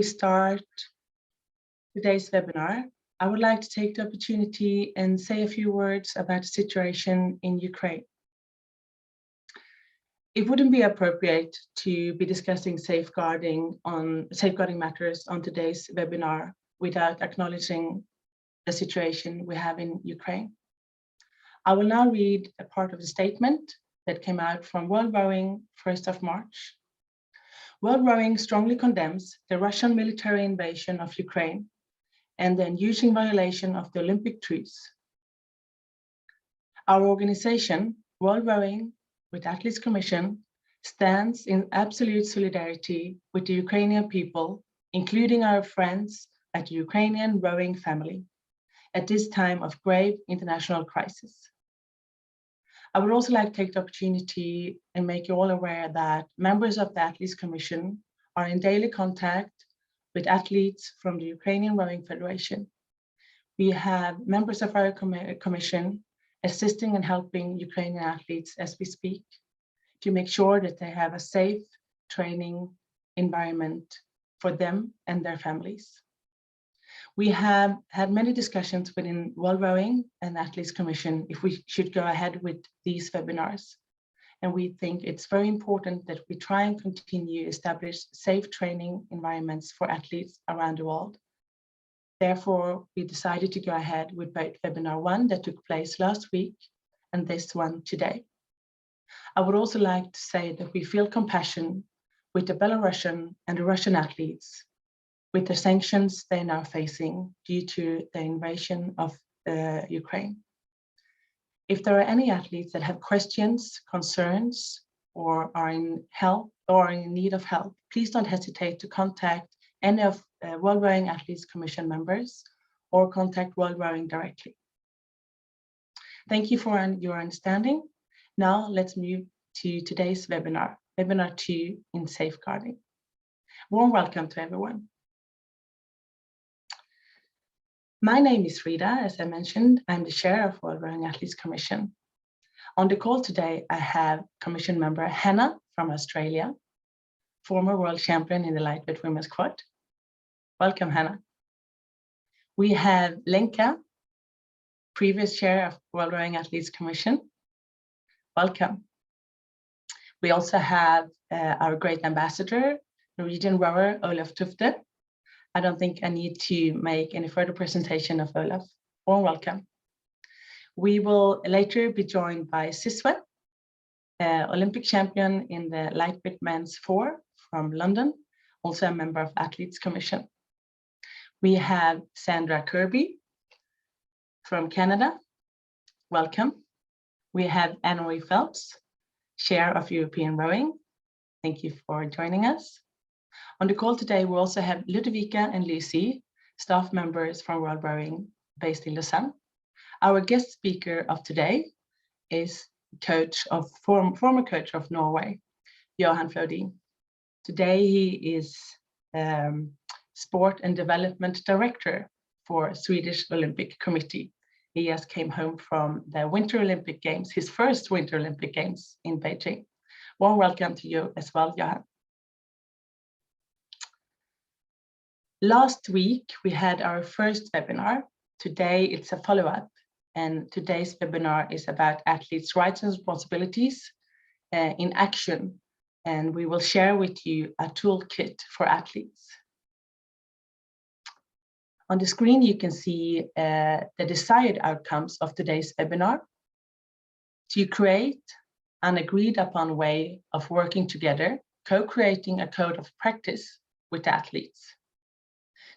We start today's webinar, I would like to take the opportunity and say a few words about the situation in Ukraine. It wouldn't be appropriate to be discussing safeguarding matters on today's webinar without acknowledging the situation we have in Ukraine. I will now read a part of the statement that came out from World Rowing 1st of March. World Rowing strongly condemns the Russian military invasion of Ukraine and the unusual violation of the Olympic truce. Our organization, World Rowing with Athletes Commission, stands in absolute solidarity with the Ukrainian people, including our friends at the Ukrainian rowing family, at this time of grave international crisis. I would also like to take the opportunity and make you all aware that members of the Athletes Commission are in daily contact with athletes from the Ukrainian Rowing Federation. We have members of our commission assisting and helping Ukrainian athletes as we speak to make sure that they have a safe training environment for them and their families. We have had many discussions within World Rowing and Athletes Commission if we should go ahead with these webinars. And we think it's very important that we try and continue to establish safe training environments for athletes around the world. Therefore, we decided to go ahead with both webinar 1 that took place last week and this one today. I would also like to say that we feel compassion with the Belarusian and the Russian athletes with the sanctions they're now facing due to the invasion of Ukraine. If there are any athletes that have questions, concerns, or are in help or in need of help, please don't hesitate to contact any of World Rowing Athletes Commission members or contact World Rowing directly. Thank you for your understanding. Now let's move to today's webinar, webinar 2 in safeguarding. Warm welcome to everyone. My name is Frida, as I mentioned. I'm the chair of World Rowing Athletes Commission. On the call today, I have Commission member Hannah from Australia, former world champion in the lightweight women's quad. Welcome, Hannah. We have Lenka, previous chair of World Rowing Athletes Commission. Welcome. We also have our great ambassador, Norwegian rower Olaf Tufte. I don't think I need to make any further presentation of Olaf. Warm welcome. We will later be joined by Siswe, Olympic champion in the lightweight men's 4 from London, also a member of Athletes Commission. We have Sandra Kirby from Canada. Welcome. We have Anne-Marie Phelps, chair of European Rowing. Thank you for joining us. On the call today, we also have Ludvika and Lucy, staff members from World Rowing based in Lausanne. Our guest speaker of today is former coach of Norway, Johan Flodin. Today, he is Sport and Development Director for Swedish Olympic Committee. He just came home from the Winter Olympic Games, his first Winter Olympic Games in Beijing. Warm welcome to you as well, Johan. Last week, we had our first webinar. Today, it's a follow-up, and today's webinar is about athletes' rights and responsibilities in action, and we will share with you a toolkit for athletes. On the screen, you can see the desired outcomes of today's webinar: to create an agreed upon way of working together, co-creating a code of practice with athletes,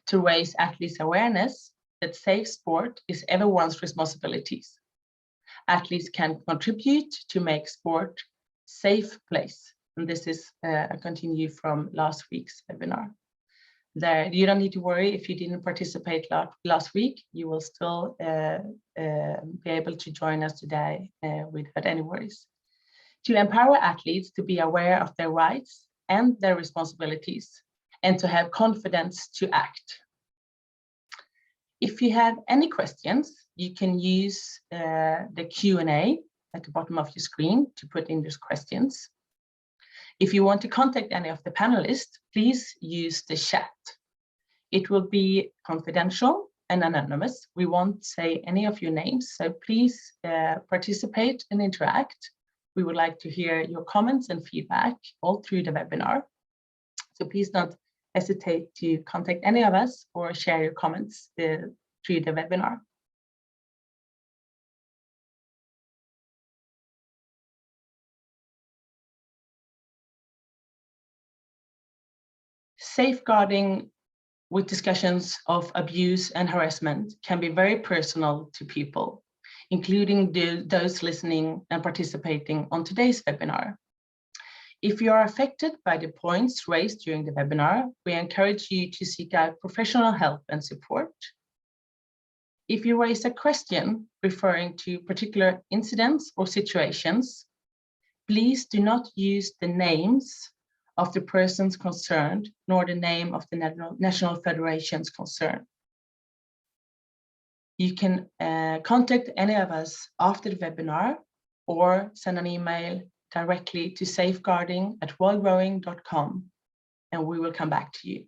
to raise athletes' awareness that safe sport is everyone's responsibilities. Athletes can contribute to make sport a safe place. And this is a continue from last week's webinar. You don't need to worry if you didn't participate last week. You will still be able to join us today without any worries. To empower athletes to be aware of their rights and their responsibilities, and to have confidence to act. If you have any questions, you can use the Q&A at the bottom of your screen to put in those questions. If you want to contact any of the panelists, please use the chat It will be confidential and anonymous. We won't say any of your names, so please participate and interact. We would like to hear your comments and feedback all through the webinar. So please don't hesitate to contact any of us or share your comments through the webinar. Safeguarding with discussions of abuse and harassment can be very personal to people, including those listening and participating on today's webinar. If you are affected by the points raised during the webinar, we encourage you to seek out professional help and support. If you raise a question referring to particular incidents or situations, please do not use the names of the persons concerned, nor the name of the national federations concerned. You can contact any of us after the webinar or send an email directly to safeguarding@worldrowing.com, and we will come back to you.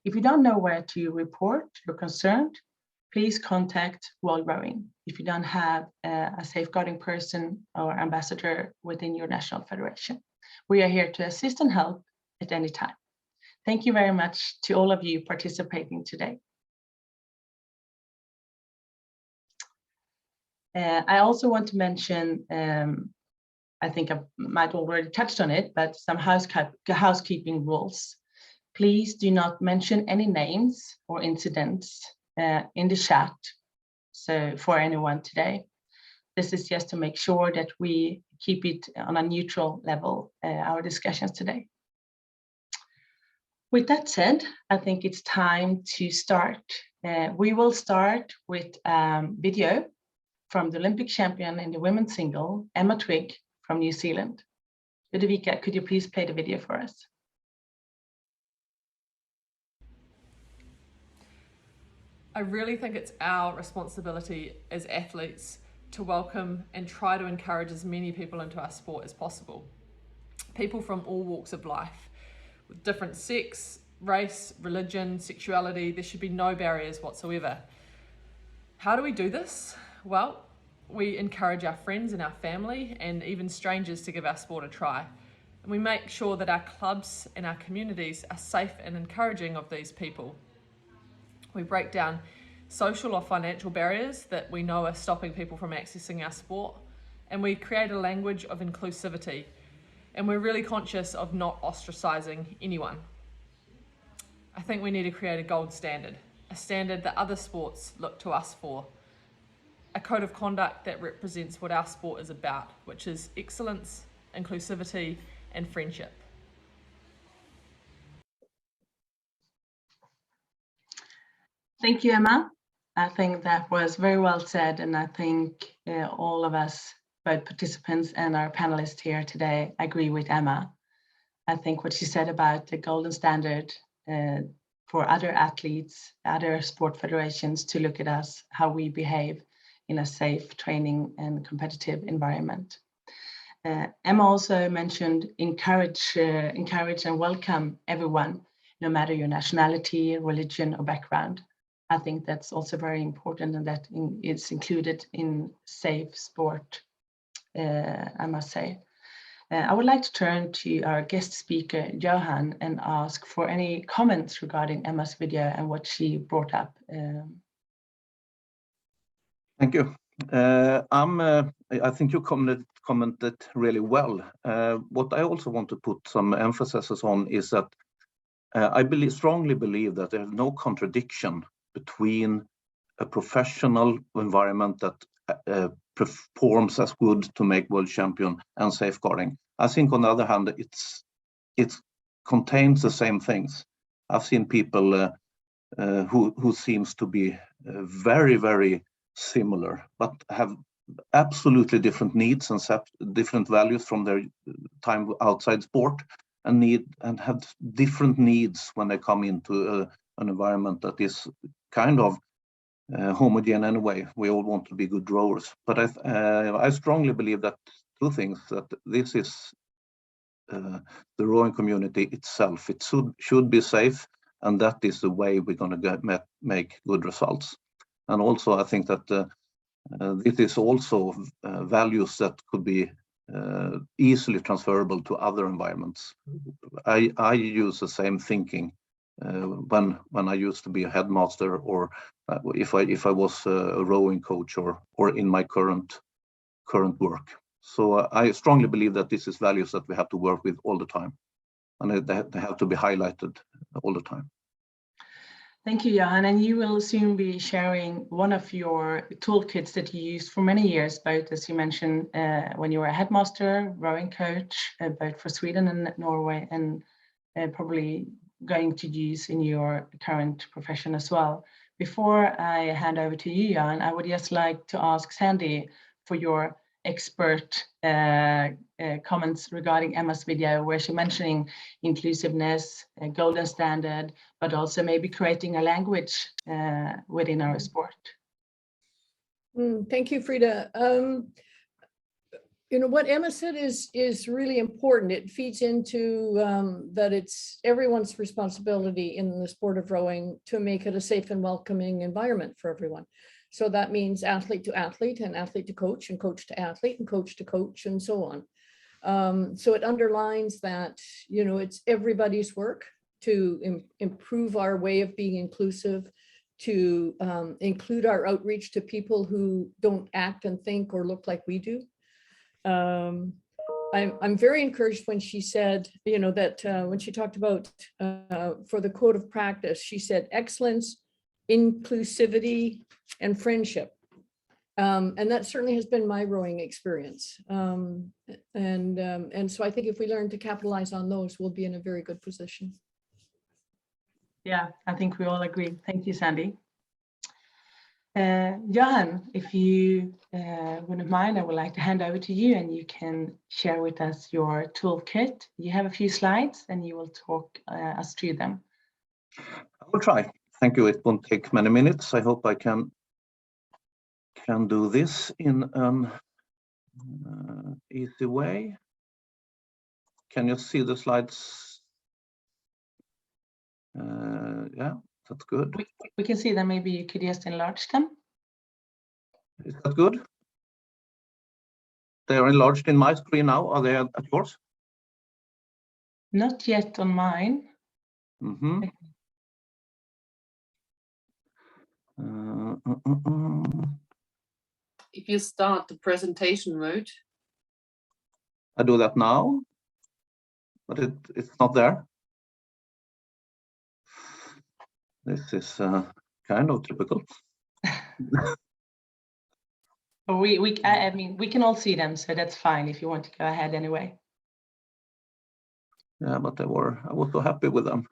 If you don't know where to report your concern, please contact World Rowing if you don't have a safeguarding person or ambassador within your national federation. We are here to assist and help at any time. Thank you very much to all of you participating today. I also want to mention, I think I might already touched on it, but some housekeeping rules. Please do not mention any names or incidents in the chat for anyone today. This is just to make sure that we keep it on a neutral level, our discussions today. With that said, I think it's time to start. We will start with a video from the Olympic champion in the women's single, Emma Twigg from New Zealand. Ludovika, could you please play the video for us? I really think it's our responsibility as athletes to welcome and try to encourage as many people into our sport as possible. People from all walks of life, with different sex, race, religion, sexuality. There should be no barriers whatsoever. How do we do this? Well, we encourage our friends and our family and even strangers to give our sport a try. And we make sure that our clubs and our communities are safe and encouraging of these people. We break down social or financial barriers that we know are stopping people from accessing our sport, and we create a language of inclusivity, and we're really conscious of not ostracizing anyone. I think we need to create a gold standard, a standard that other sports look to us for, a code of conduct that represents what our sport is about, which is excellence, inclusivity, and friendship. Thank you, Emma. I think that was very well said, and I think all of us, both participants and our panelists here today, agree with Emma. I think what she said about the golden standard for other athletes, other sport federations to look at us, how we behave in a safe training and competitive environment. Emma also mentioned encourage and welcome everyone, no matter your nationality, religion, or background. I think that's also very important, and that it's included in safe sport, I must say. I would like to turn to our guest speaker, Johan, and ask for any comments regarding Emma's video and what she brought up. Thank you. I think you commented really well. What I also want to put some emphasis on is that I strongly believe that there's no contradiction between a professional environment that performs as good to make world champion and safeguarding. I think on the other hand, it contains the same things. I've seen people who seems to be very, very similar, but have absolutely different needs and different values from their time outside sport, and have different needs when they come into an environment that is kind of homogeneous anyway. We all want to be good rowers, but I strongly believe that two things: that this is the rowing community itself. It should be safe, and that is the way we're going to make good results. And also, I think that it is also values that could be easily transferable to other environments. I use the same thinking when I used to be a headmaster, or if I was a rowing coach, or in my current work. So I strongly believe that this is values that we have to work with all the time, and they have to be highlighted all the time. Thank you, Johan. And you will soon be sharing one of your toolkits that you used for many years, both, as you mentioned, when you were a headmaster, rowing coach, both for Sweden and Norway, and probably going to use in your current profession as well. Before I hand over to you, Johan, I would just like to ask Sandy for your expert comments regarding Emma's video, where she's mentioning inclusiveness, golden standard, but also maybe creating a language within our sport. Thank you, Frida. You know, what Emma said is really important. It feeds into that it's everyone's responsibility in the sport of rowing to make it a safe and welcoming environment for everyone. So that means athlete to athlete, and athlete to coach, and coach to athlete, and coach to coach, and so on. So it underlines that, you know, it's everybody's work to improve our way of being inclusive, to include our outreach to people who don't act and think or look like we do. I'm very encouraged when she said, you know, that when she talked about for the code of practice, she said excellence, inclusivity, and friendship. And that certainly has been my rowing experience. And so I think if we learn to capitalize on those, we'll be in a very good position. Yeah, I think we all agree. Thank you, Sandy. Johan, if you wouldn't mind, I would like to hand over to you, and you can share with us your toolkit. You have a few slides, and you will talk us through them. I will try. Thank you. It won't take many minutes. I hope I can do this in an easy way. Can you see the slides? Yeah, that's good. We can see them. Maybe you could just enlarge them. Is that good? They are enlarged in my screen now. Are they at yours? Not yet on mine. Mm-hmm. If you start the presentation mode. I do that now, but it's not there. This is kind of typical. I mean, we can all see them, so that's fine if you want to go ahead anyway. Yeah, but I was so happy with them.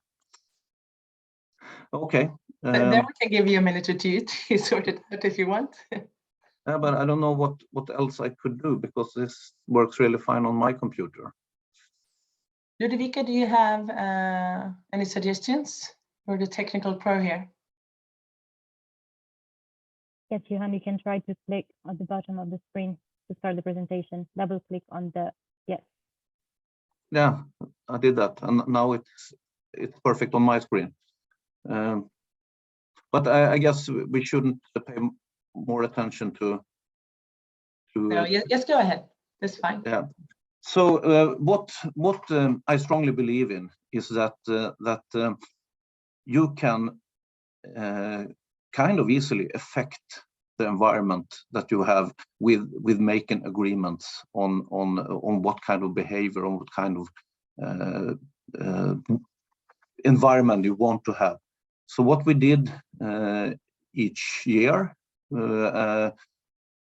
Okay. Then we can give you a minute or two to sort it out if you want. Yeah, but I don't know what else I could do, because this works really fine on my computer. Ludvika, do you have any suggestions? Or the technical pro here? Yes, Johan, you can try to click at the bottom of the screen to start the presentation. Double click on the yes. Yeah, I did that, and now it's perfect on my screen. But I guess we shouldn't pay more attention to. No, yes, go ahead. That's fine. Yeah. So what I strongly believe in is that you can kind of easily affect the environment that you have with making agreements on what kind of behavior, on what kind of environment you want to have. So what we did each year,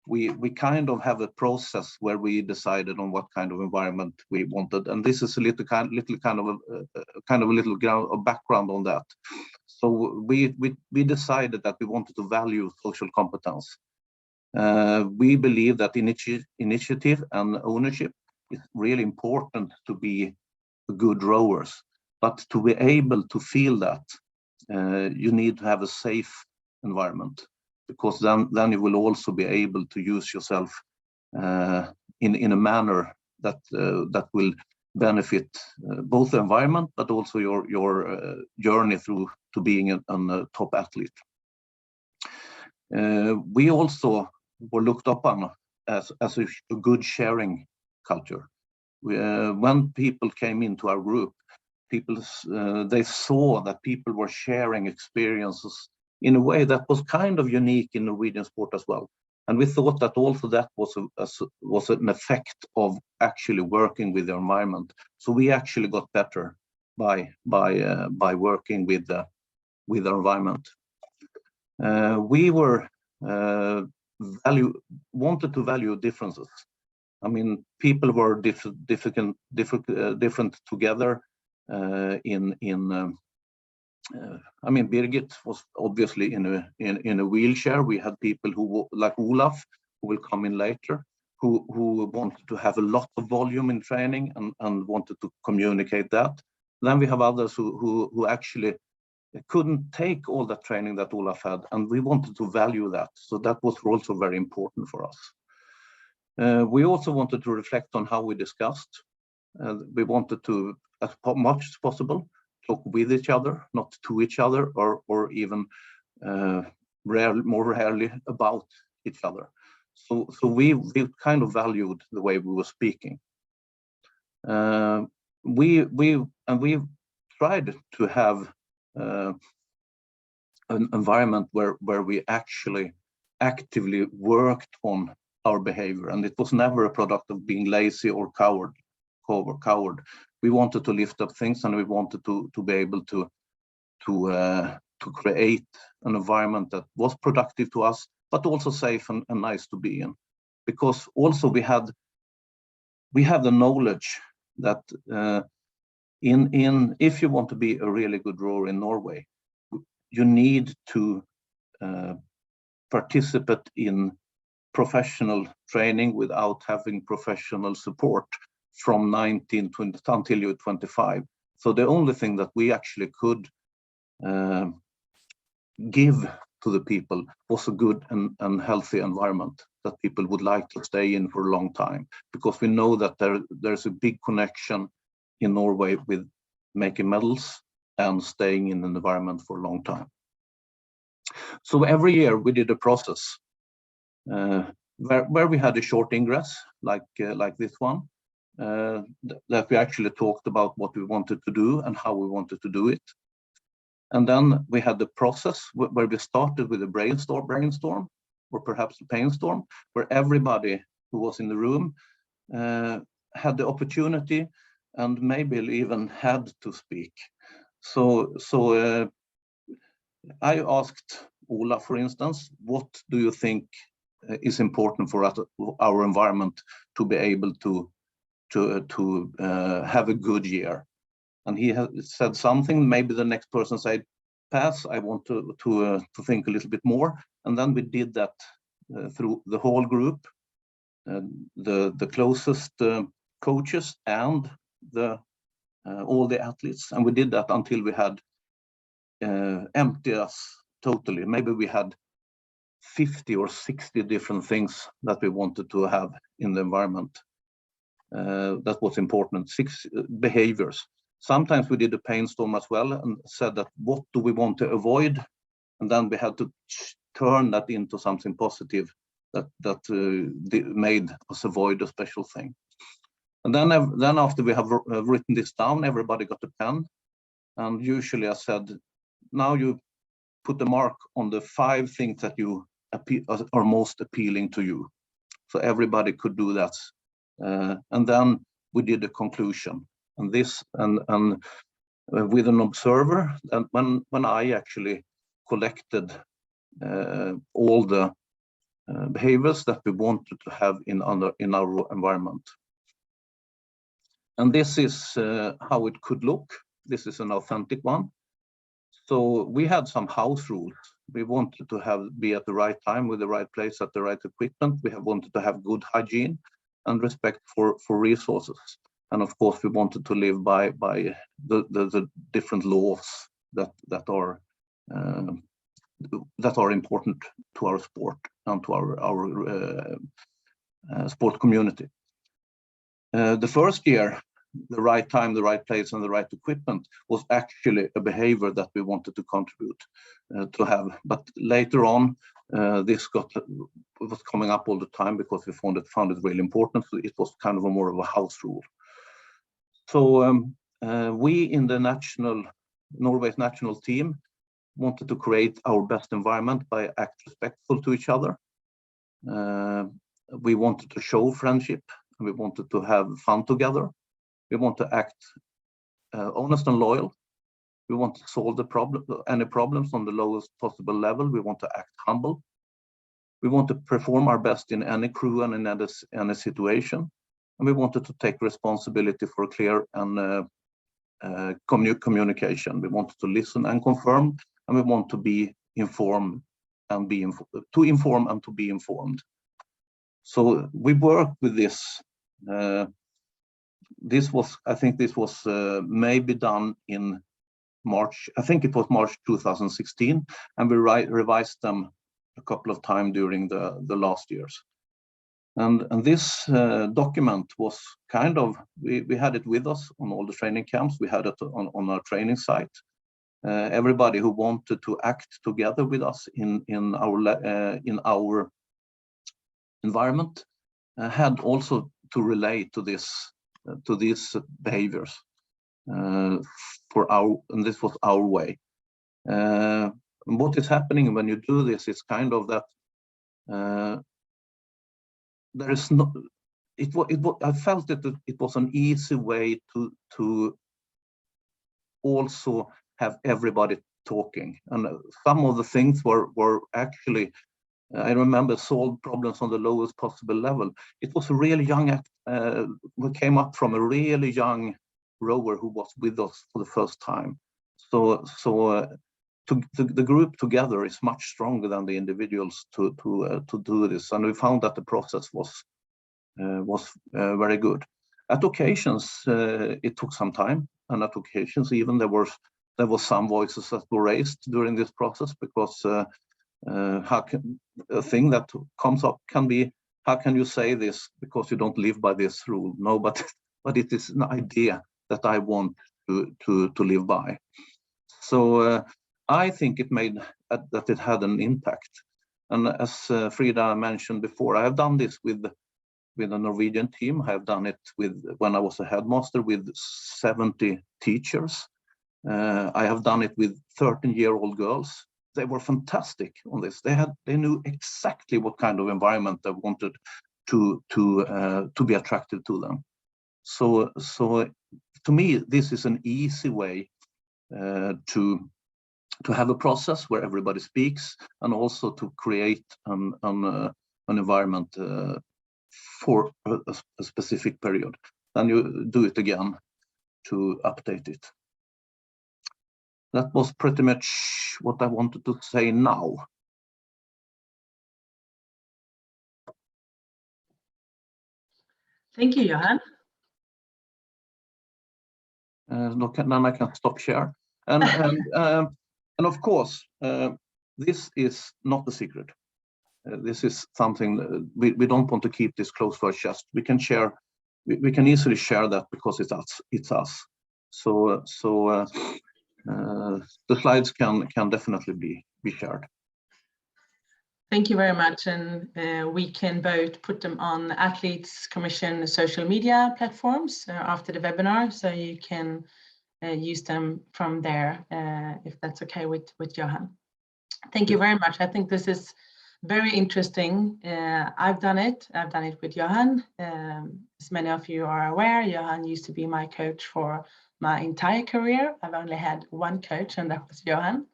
we kind of have a process where we decided on what kind of environment we wanted, and this is a little kind of background on that. So we decided that we wanted to value social competence. We believe that initiative and ownership is really important to be good rowers, but to be able to feel that, you need to have a safe environment, because then you will also be able to use yourself in a manner that will benefit both the environment, but also your journey through to being a top athlete. We also were looked upon as a good sharing culture. When people came into our group, they saw that people were sharing experiences in a way that was kind of unique in Norwegian sport as well. And we thought that also that was an effect of actually working with the environment. So we actually got better by working with the environment. We were wanted to value differences. I mean, people were different together. I mean, Birgit was obviously in a wheelchair. We had people who, like Olaf, who will come in later, who wanted to have a lot of volume in training and wanted to communicate that. Then we have others who actually couldn't take all that training that Olaf had, and we wanted to value that. So that was also very important for us. We also wanted to reflect on how we discussed. We wanted to, as much as possible, talk with each other, not to each other, or even more rarely about each other. So we kind of valued the way we were speaking. We tried to have an environment where we actually actively worked on our behavior, and it was never a product of being lazy or coward. We wanted to lift up things, and we wanted to be able to create an environment that was productive to us, but also safe and nice to be in. Because also we have the knowledge that if you want to be a really good rower in Norway, you need to participate in professional training without having professional support from 19 until you're 25. So the only thing that we actually could give to the people was a good and healthy environment that people would like to stay in for a long time, because we know that there's a big connection in Norway with making medals and staying in an environment for a long time. So every year we did a process where we had a short ingress, like this one, that we actually talked about what we wanted to do and how we wanted to do it. And then we had the process where we started with a brainstorm, or perhaps a painstorm, where everybody who was in the room had the opportunity and maybe even had to speak. So I asked Ola, for instance, what do you think is important for our environment to be able to have a good year? And he said something. Maybe the next person said, pass, I want to think a little bit more. And then we did that through the whole group, the closest coaches and all the athletes. And we did that until we had emptied us totally. Maybe we had 50 or 60 different things that we wanted to have in the environment. That was important, 6 behaviors. Sometimes we did a painstorm as well and said that what do we want to avoid? And then we had to turn that into something positive that made us avoid a special thing. And then after we have written this down, everybody got a pen. And usually I said, now you put the mark on the 5 things that you are most appealing to you. So everybody could do that. And then we did a conclusion. And this and with an observer, and when I actually collected all the behaviors that we wanted to have in our environment. And this is how it could look. This is an authentic one. So we had some house rules. We wanted to be at the right time with the right place at the right equipment. We wanted to have good hygiene and respect for resources. And of course, we wanted to live by the different laws that are important to our sport and to our sport community. The first year, the right time, the right place, and the right equipment was actually a behavior that we wanted to contribute to have. But later on, this was coming up all the time because we found it really important. So it was kind of more of a house rule. So we in the Norway's national team wanted to create our best environment by act respectful to each other. We wanted to show friendship, and we wanted to have fun together. We want to act honest and loyal. We want to solve any problems on the lowest possible level. We want to act humble. We want to perform our best in any crew and in any situation. And we wanted to take responsibility for clear and communication. We wanted to listen and confirm, and we want to be informed and to inform and to be informed. So we worked with this. I think this was maybe done in March. I think it was March 2016, and we revised them a couple of times during the last years. And this document was kind of, we had it with us on all the training camps. We had it on our training site. Everybody who wanted to act together with us in our environment had also to relate to these behaviors and this was our way. What is happening when you do this is kind of that there is no. I felt that it was an easy way to also have everybody talking, and some of the things were actually. I remember solve problems on the lowest possible level. It was a really young, we came up from a really young rower who was with us for the first time. So the group together is much stronger than the individuals to do this. And we found that the process was very good. At occasions, it took some time, and at occasions even there was some voices that were raised during this process because a thing that comes up can be, how can you say this because you don't live by this rule? No, but it is an idea that I want to live by. So I think it made that it had an impact. And as Frida mentioned before, I have done this with a Norwegian team. I have done it when I was a headmaster with 70 teachers. I have done it with 13-year-old girls. They were fantastic on this. They knew exactly what kind of environment they wanted to be attractive to them. So to me, this is an easy way to have a process where everybody speaks, and also to create an environment for a specific period. Then you do it again to update it. That was pretty much what I wanted to say now. Thank you, Johan. Then I can stop share. And of course, this is not a secret. This is something we don't want to keep this close to our chest. We can share. We can easily share that because it's us. So the slides can definitely be shared. Thank you very much, and we can both put them on Athletes Commission social media platforms after the webinar, so you can use them from there if that's okay with Johan. Thank you very much. I think this is very interesting. I've done it with Johan. As many of you are aware, Johan used to be my coach for my entire career. I've only had one coach, and that was Johan.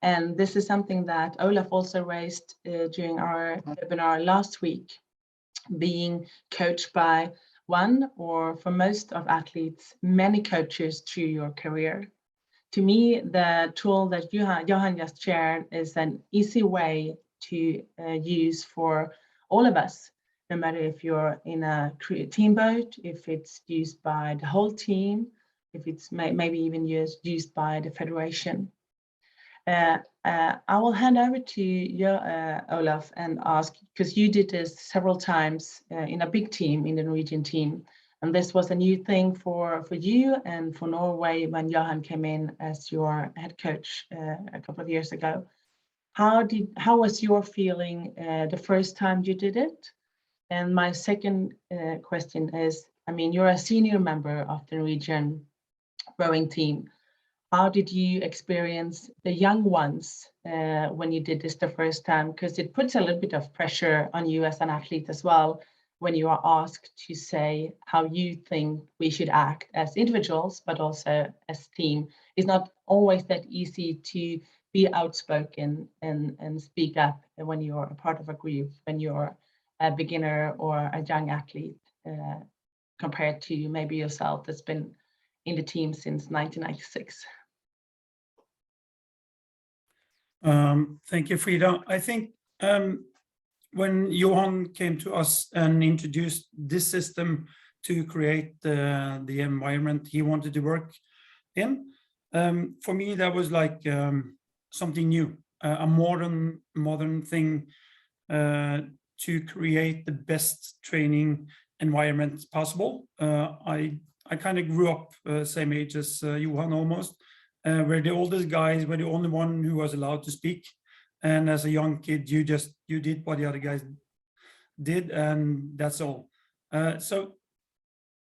And this is something that Olaf also raised during our webinar last week, being coached by one, or for most of athletes, many coaches through your career. To me, the tool that Johan just shared is an easy way to use for all of us, no matter if you're in a team boat, if it's used by the whole team, if it's maybe even used by the federation. I will hand over to you, Olaf, and ask, because you did this several times in a big team, in the Norwegian team, And this was a new thing for you and for Norway when Johan came in as your head coach a couple of years ago. How was your feeling the first time you did it? And my second question is, I mean, you're a senior member of the Norwegian rowing team. How did you experience the young ones when you did this the first time? Because it puts a little bit of pressure on you as an athlete as well, when you are asked to say how you think we should act as individuals, but also as a team. It's not always that easy to be outspoken and speak up when you're a part of a group, when you're a beginner or a young athlete, compared to maybe yourself that's been in the team since 1996. Thank you, Frida. I think when Johan came to us and introduced this system to create the environment he wanted to work in, for me that was like something new, a modern thing to create the best training environment possible. I kind of grew up same age as Johan almost, where the oldest guys were the only one who was allowed to speak. And as a young kid, you did what the other guys did, and that's all. So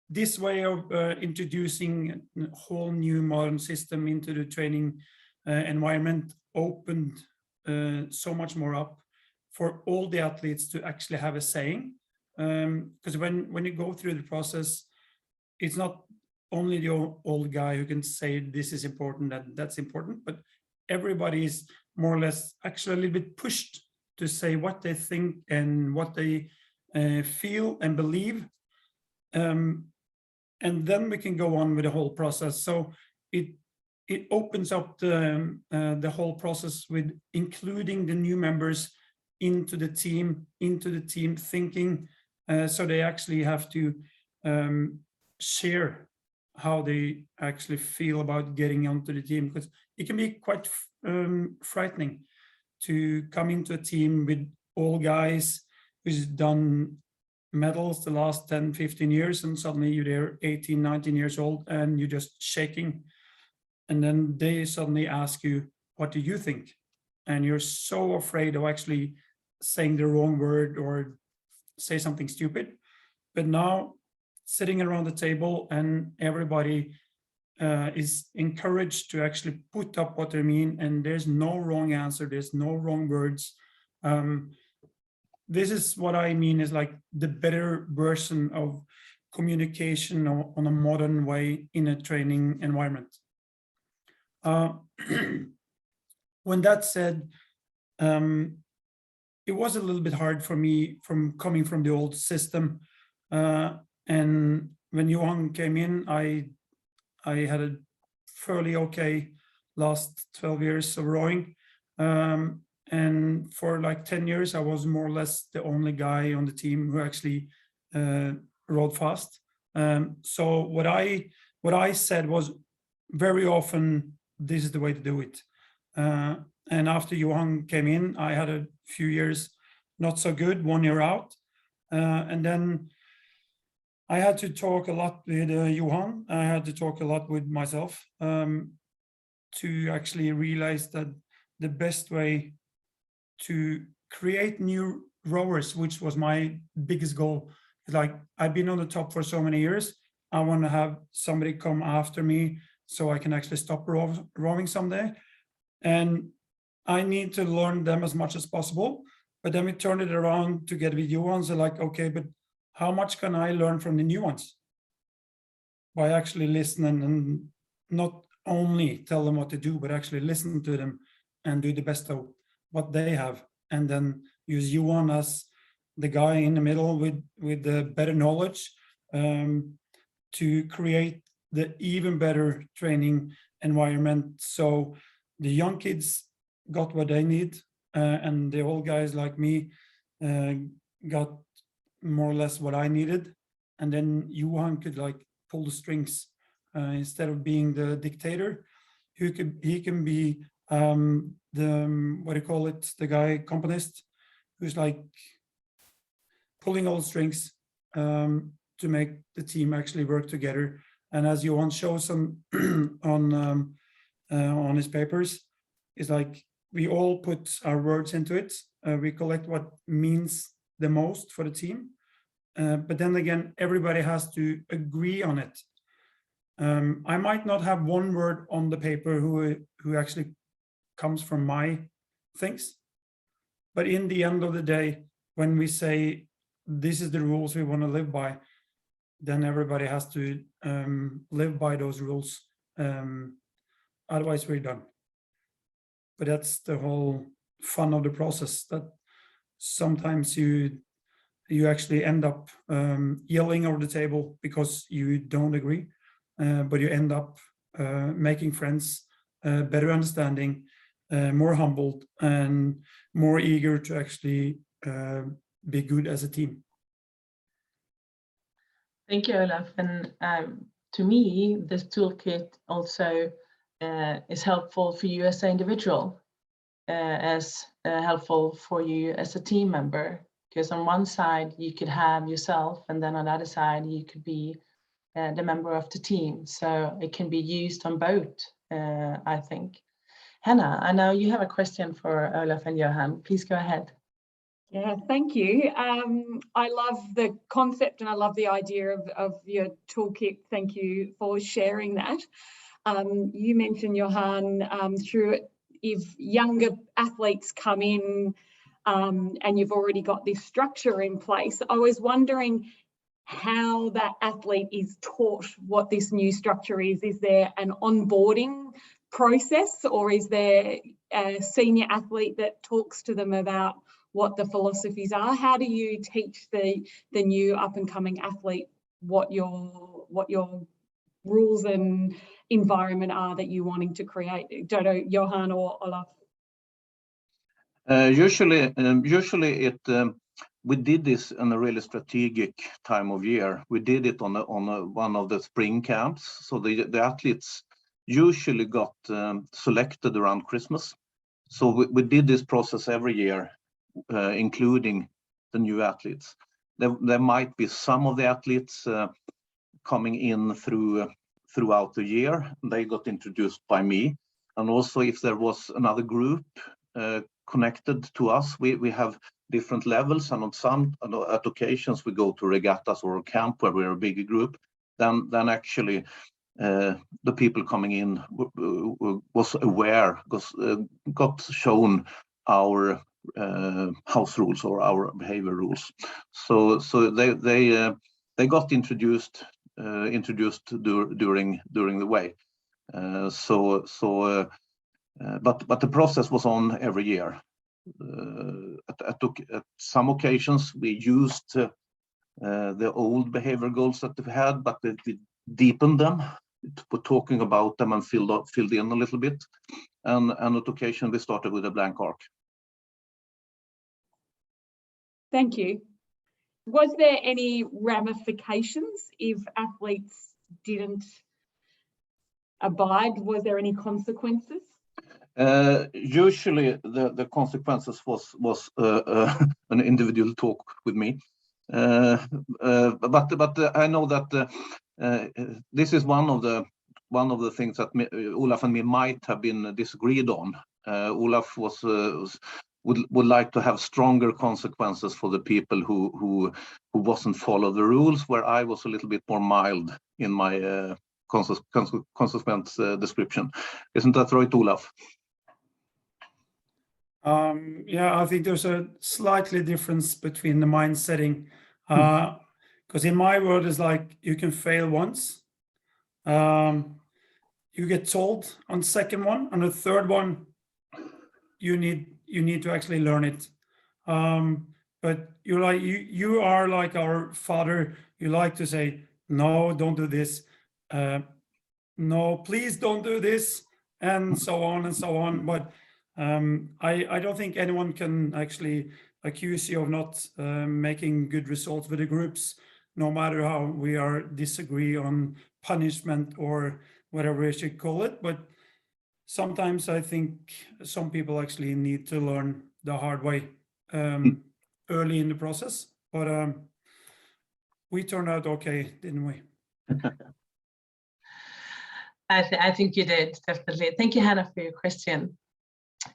this way of introducing a whole new modern system into the training environment opened so much more up for all the athletes to actually have a saying. Because when you go through the process, it's not only the old guy who can say this is important, that's important, but everybody is more or less actually a little bit pushed to say what they think and what they feel and believe. And then we can go on with the whole process. So it opens up the whole process with including the new members into the team thinking. So they actually have to share how they actually feel about getting onto the team, because it can be quite frightening to come into a team with all guys who's done medals the last 10, 15 years, and suddenly you're there 18, 19 years old and you're just shaking. And then they suddenly ask you, what do you think? And you're so afraid of actually saying the wrong word or say something stupid. But now sitting around the table and everybody is encouraged to actually put up what they mean, and there's no wrong answer, there's no wrong words. This is what I mean is like the better version of communication on a modern way in a training environment. When that's said, it was a little bit hard for me from coming from the old system. And when Johan came in, I had a fairly okay last 12 years of rowing. And for like 10 years, I was more or less the only guy on the team who actually rowed fast. So what I said was very often, this is the way to do it. And after Johan came in, I had a few years not so good, 1 year out. And then I had to talk a lot with Johan. I had to talk a lot with myself to actually realize that the best way to create new rowers, which was my biggest goal, is like, I've been on the top for so many years. I want to have somebody come after me so I can actually stop rowing someday. And I need to learn them as much as possible. But then we turned it around together with Johan. So like, okay, but how much can I learn from the new ones? By actually listening and not only tell them what to do, but actually listen to them and do the best of what they have. And then use Johan as the guy in the middle with the better knowledge to create the even better training environment. So the young kids got what they need, and the old guys like me got more or less what I needed. And then Johan could like pull the strings instead of being the dictator. He can be the, what do you call it, the guy accompanist who's like pulling all the strings to make the team actually work together. And as Johan shows on his papers, it's like we all put our words into it. We collect what means the most for the team. But then again, everybody has to agree on it. I might not have one word on the paper who actually comes from my things. But in the end of the day, when we say this is the rules we want to live by, then everybody has to live by those rules. Otherwise, we're done. But that's the whole fun of the process, that sometimes you actually end up yelling over the table because you don't agree, but you end up making friends, better understanding, more humbled, and more eager to actually be good as a team. Thank you, Olaf. And to me, this toolkit also is helpful for you as an individual, as helpful for you as a team member. Because on one side, you could have yourself, and then on the other side, you could be the member of the team. So it can be used on both, I think. Hannah, I know you have a question for Olaf and Johan. Please go ahead. Yeah, thank you. I love the concept and I love the idea of your toolkit. Thank you for sharing that. You mentioned, Johan, through it, if younger athletes come in and you've already got this structure in place, I was wondering how that athlete is taught what this new structure is. Is there an onboarding process, or is there a senior athlete that talks to them about what the philosophies are? How do you teach the new up and coming athlete what your rules and environment are that you're wanting to create? Don't know, Johan or Olaf. Usually we did this in a really strategic time of year. We did it on one of the spring camps. So the athletes usually got selected around Christmas. So we did this process every year, including the new athletes. There might be some of the athletes coming in throughout the year. They got introduced by me. And also if there was another group connected to us, we have different levels, and at occasions we go to regattas or a camp where we're a bigger group. Then actually the people coming in was aware, got shown our house rules or our behavior rules. So they got introduced during the way. But the process was on every year. At some occasions we used the old behavior goals that we had, but we deepened them, talking about them and filled in a little bit. And at occasion we started with a blank arc. Thank you. Was there any ramifications if athletes didn't abide? Was there any consequences? Usually the consequences was an individual talk with me, but I know that this is one of the things that Olaf and me might have been disagreed on. Olaf would like to have stronger consequences for the people who wasn't follow the rules, where I was a little bit more mild in my consequence description. Isn't that right, Olaf? Yeah, I think there's a slightly difference between the mind setting, because in my world it's like you can fail once, you get told on the second one, on the third one you need to actually learn it. But you are like our father. You like to say, no, don't do this, no, please don't do this, and so on and so on. But I don't think anyone can actually accuse you of not making good results with the groups, no matter how we disagree on punishment or whatever we should call it. But sometimes I think some people actually need to learn the hard way early in the process. But we turned out okay, didn't we? I think you did, definitely. Thank you, Hannah, for your question.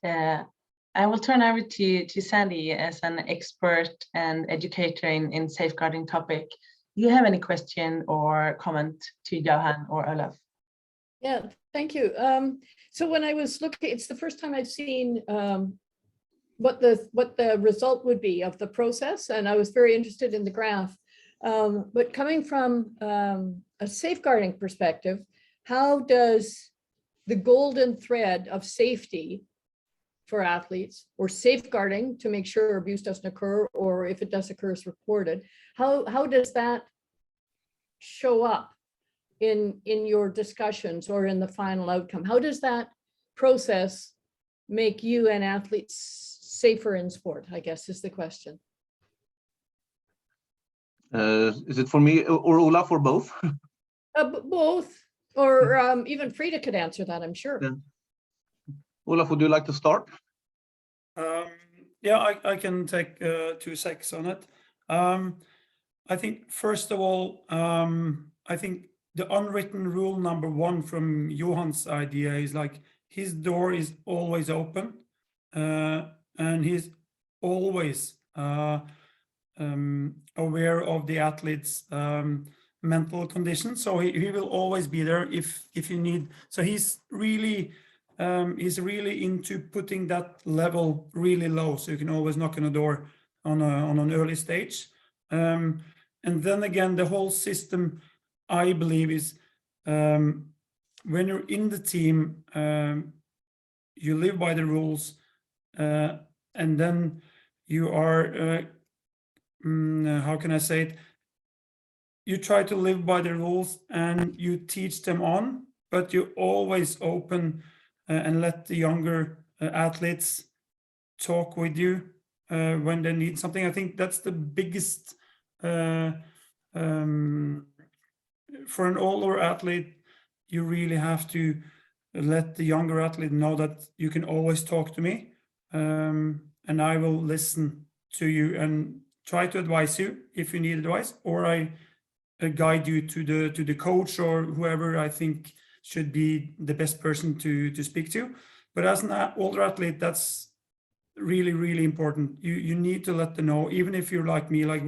I will turn over to Sandy as an expert and educator in safeguarding topic. Do you have any question or comment to Johan or Olaf? Yeah, thank you. So when I was looking, it's the first time I've seen what the result would be of the process, and I was very interested in the graph. But coming from a safeguarding perspective, how does the golden thread of safety for athletes, or safeguarding to make sure abuse doesn't occur, or if it does occur, is reported, how does that show up in your discussions or in the final outcome? How does that process make you and athletes safer in sport, I guess is the question. Is it for me or Olaf or both? Both, or even Frida could answer that, I'm sure. Yeah. Olaf, would you like to start? Yeah, I can take 2 seconds on it. I think, first of all, I think the unwritten rule number 1 from Johan's idea is like his door is always open, and he's always aware of the athlete's mental condition. So he will always be there if you need. So he's really into putting that level really low, so you can always knock on the door on an early stage. And then again, the whole system, I believe, is when you're in the team, you live by the rules, and then you are, how can I say it? You try to live by the rules and you teach them on, but you always open and let the younger athletes talk with you when they need something. I think that's the biggest, for an older athlete, you really have to let the younger athlete know that you can always talk to me, and I will listen to you and try to advise you if you need advice, or I guide you to the coach or whoever I think should be the best person to speak to. But as an older athlete, that's really, really important. You need to let them know, even if you're like me, like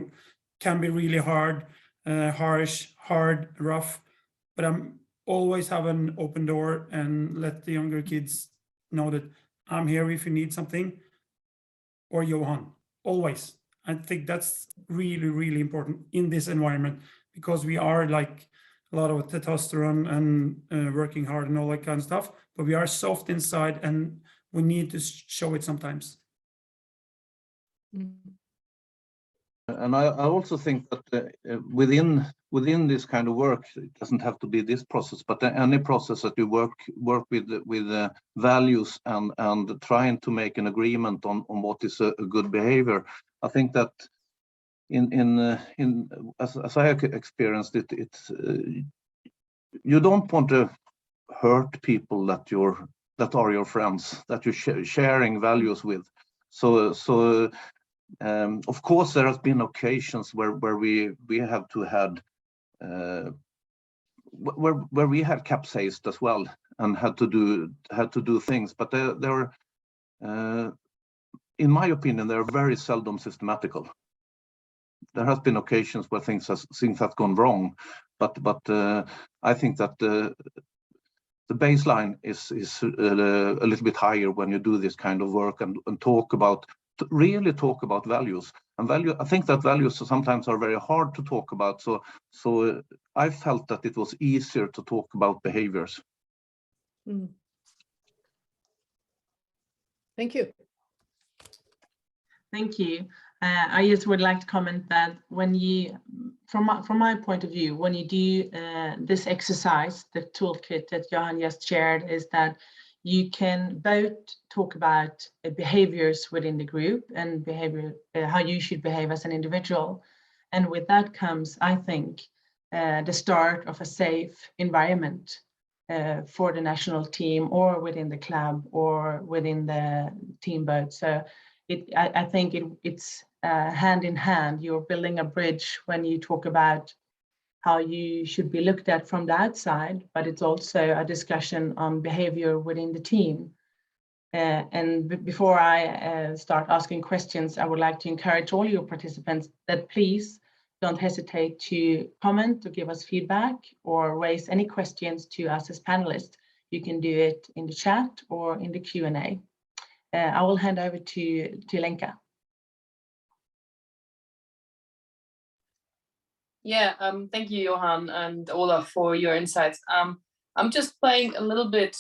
can be really hard, harsh, hard, rough, but I'm always have an open door and let the younger kids know that I'm here if you need something, or Johan, always. I think that's really, really important in this environment, because we are like a lot of testosterone and working hard and all that kind of stuff, but we are soft inside and we need to show it sometimes. And I also think that within this kind of work, it doesn't have to be this process, but any process that you work with values and trying to make an agreement on what is a good behavior. I think that as I experienced it, it's you don't want to hurt people that are your friends, that you're sharing values with. So of course, there has been occasions where we have to had where we had capsized as well and had to do things, but they're in my opinion, they're very seldom systematical. There has been occasions where things have gone wrong, but I think that the baseline is a little bit higher when you do this kind of work and really talk about values. And I think that values sometimes are very hard to talk about. So I felt that it was easier to talk about behaviors. Thank you. Thank you. I just would like to comment that when you, from my point of view, when you do this exercise, the toolkit that Johan just shared, is that you can both talk about behaviors within the group and behavior, how you should behave as an individual. And with that comes, I think, the start of a safe environment for the national team or within the club or within the team boat. So I think it's hand in hand. You're building a bridge when you talk about how you should be looked at from the outside, but it's also a discussion on behavior within the team. And before I start asking questions, I would like to encourage all your participants that please don't hesitate to comment or give us feedback or raise any questions to us as panelists. You can do it in the chat or in the Q&A. I will hand over to Lenka. Yeah, thank you, Johan and Olaf, for your insights. I'm just playing a little bit,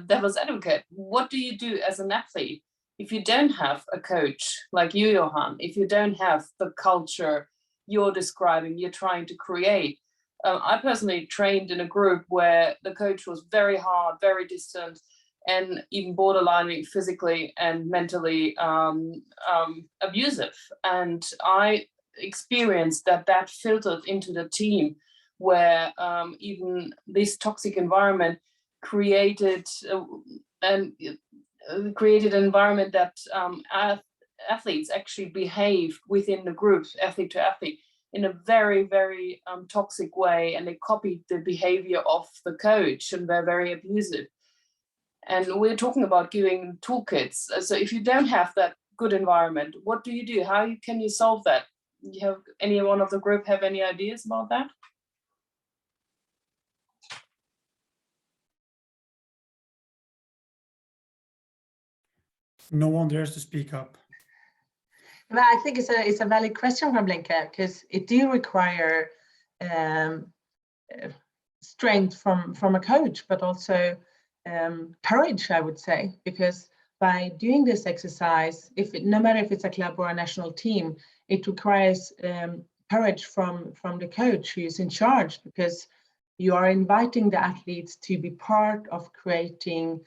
devil's advocate. What do you do as an athlete if you don't have a coach like you, Johan? If you don't have the culture you're describing, you're trying to create? I personally trained in a group where the coach was very hard, very distant, and even borderlining physically and mentally abusive. And I experienced that filtered into the team, where even this toxic environment created an environment that athletes actually behaved within the group, athlete to athlete, in a very, very toxic way, and they copied the behavior of the coach, and they're very abusive. And we're talking about giving toolkits. So if you don't have that good environment, what do you do? How can you solve that? You have anyone of the group have any ideas about that? No one dares to speak up. Well, I think it's a valid question from Lenka, because it do require strength from a coach, but also courage, I would say, because by doing this exercise, no matter if it's a club or a national team, it requires courage from the coach who is in charge, because you are inviting the athletes to be part of creating,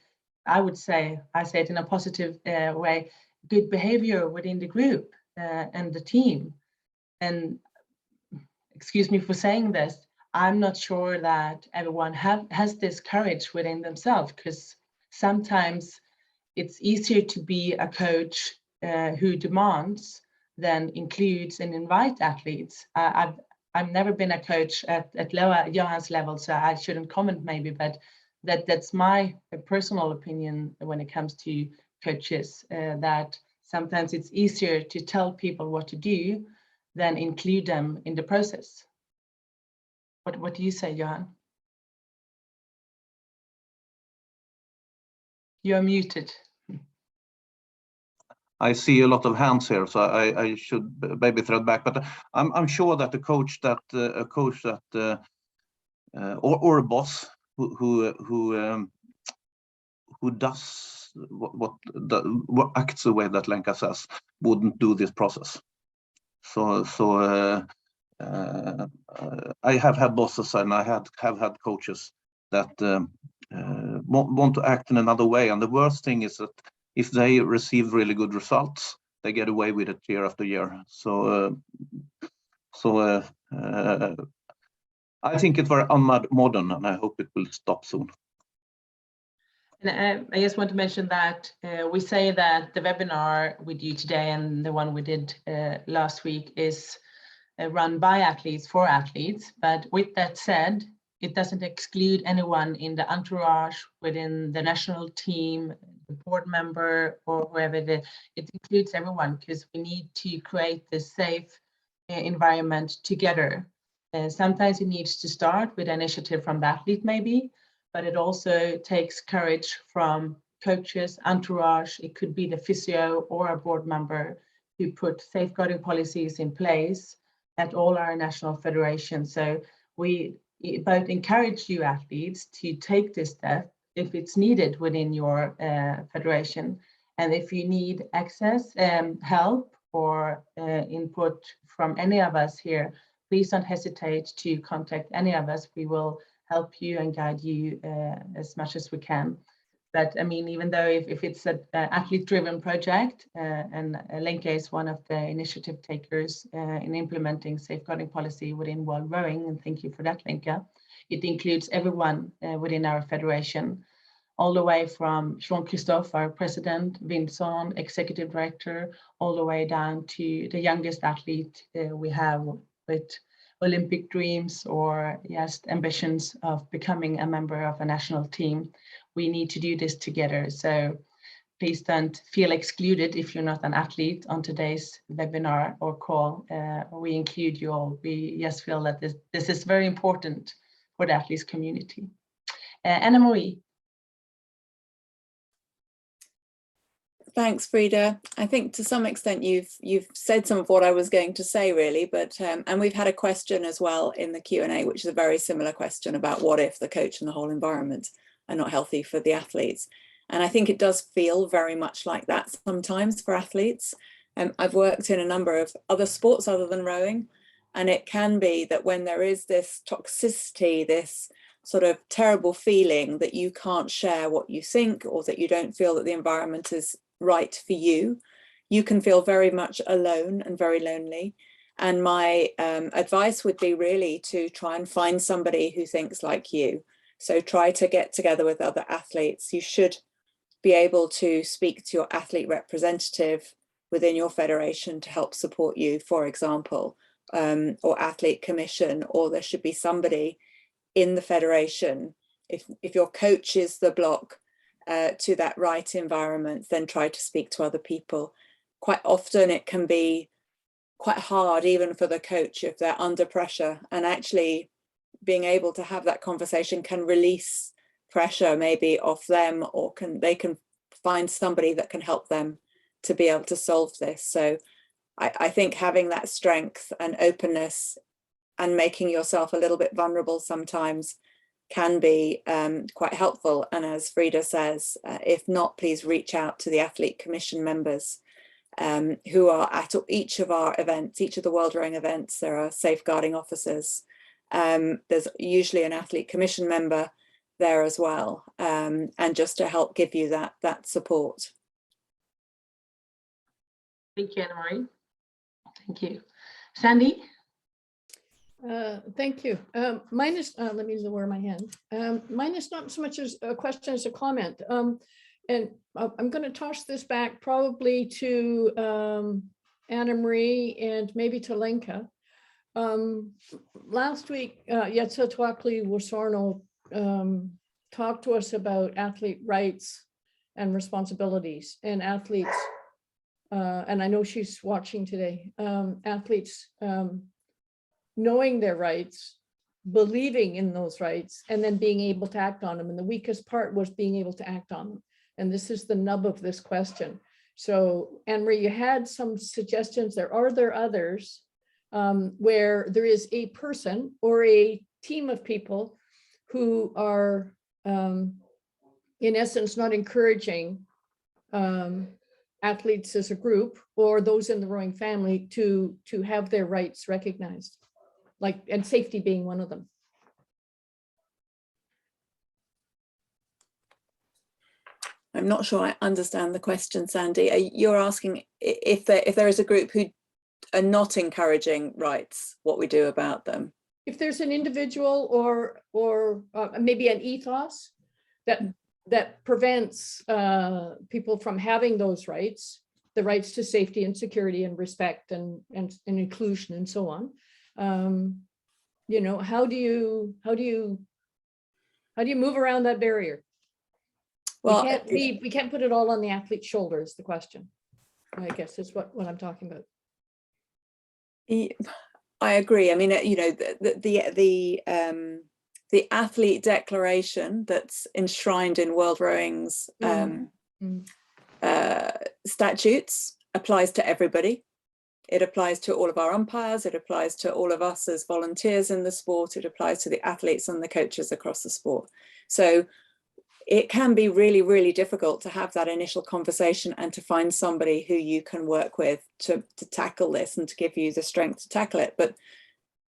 I say it in a positive way, good behavior within the group and the team. And excuse me for saying this, I'm not sure that everyone has this courage within themselves, because sometimes it's easier to be a coach who demands than includes and invite athletes. I've never been a coach at lower Johan's level, so I shouldn't comment maybe, but that's my personal opinion when it comes to coaches, that sometimes it's easier to tell people what to do than include them in the process. What do you say, Johan? You're muted. I see a lot of hands here, so I should maybe thread back. But I'm sure that a coach or a boss who does what acts the way that Lenka says wouldn't do this process. So I have had bosses and I have had coaches that want to act in another way. And the worst thing is that if they receive really good results, they get away with it year after year. So I think it's very unmodern, and I hope it will stop soon. And I just want to mention that we say that the webinar we do today and the one we did last week is run by athletes for athletes. But with that said, it doesn't exclude anyone in the entourage, within the national team, the board member, or whoever it includes everyone, because we need to create this safe environment together. Sometimes it needs to start with initiative from the athlete maybe, but it also takes courage from coaches, entourage. It could be the physio or a board member who put safeguarding policies in place at all our national federations. So we both encourage you athletes to take this step if it's needed within your federation. And if you need access, help, or input from any of us here, please don't hesitate to contact any of us. We will help you and guide you as much as we can. But I mean, even though if it's an athlete-driven project, and Lenka is one of the initiative takers in implementing safeguarding policy within World Rowing, and thank you for that, Lenka. It includes everyone within our federation. all the way from Jean-Christophe, our president, Vincent, executive director, all the way down to the youngest athlete we have with Olympic dreams or just ambitions of becoming a member of a national team. We need to do this together. So please don't feel excluded if you're not an athlete on today's webinar or call. We include you all. We just feel that this is very important for the athletes community. Anna-Marie. Thanks, Frida. I think to some extent you've said some of what I was going to say, really, but and we've had a question as well in the Q&A, which is a very similar question about what if the coach and the whole environment are not healthy for the athletes. And I think it does feel very much like that sometimes for athletes. I've worked in a number of other sports other than rowing, and it can be that when there is this toxicity, this sort of terrible feeling that you can't share what you think, or that you don't feel that the environment is right for you, you can feel very much alone and very lonely. And my advice would be really to try and find somebody who thinks like you. So try to get together with other athletes. You should be able to speak to your athlete representative within your federation to help support you, for example, or athlete commission, or there should be somebody in the federation. If your coach is the block to that right environment, then try to speak to other people. Quite often it can be quite hard even for the coach if they're under pressure, and actually being able to have that conversation can release pressure maybe off them, or they can find somebody that can help them to be able to solve this. So I think having that strength and openness and making yourself a little bit vulnerable sometimes can be quite helpful. And as Frida says, if not, please reach out to the athlete commission members who are at each of our events, each of the World Rowing events. There are safeguarding officers. There's usually an athlete commission member there as well, and just to help give you that support. Thank you, Anna-Marie. Thank you. Sandy? Thank you. Mine is, let me lower my hand. Mine is not so much as a question as a comment. And I'm going to toss this back probably to Anna-Marie and maybe to Lenka. Last week, Yetsathwakli Wasorno talked to us about athlete rights and responsibilities, and athletes, and I know she's watching today, athletes knowing their rights, believing in those rights, and then being able to act on them. And the weakest part was being able to act on them. And this is the nub of this question. So, Anne-Marie, you had some suggestions. Are there others where there is a person or a team of people who are, in essence, not encouraging athletes as a group or those in the rowing family to have their rights recognized, and safety being one of them? I'm not sure I understand the question, Sandy. You're asking if there is a group who are not encouraging rights, what we do about them. If there's an individual or maybe an ethos that prevents people from having those rights, the rights to safety and security and respect and inclusion and so on. You know, how do you move around that barrier? Well, we can't put it all on the athlete's shoulders. The question, I guess, is what I'm talking about. I agree. I mean, you know, the athlete declaration that's enshrined in World Rowing's statutes applies to everybody. It applies to all of our umpires. It applies to all of us as volunteers in the sport. It applies to the athletes and the coaches across the sport. So it can be really, really difficult to have that initial conversation and to find somebody who you can work with to tackle this and to give you the strength to tackle it. But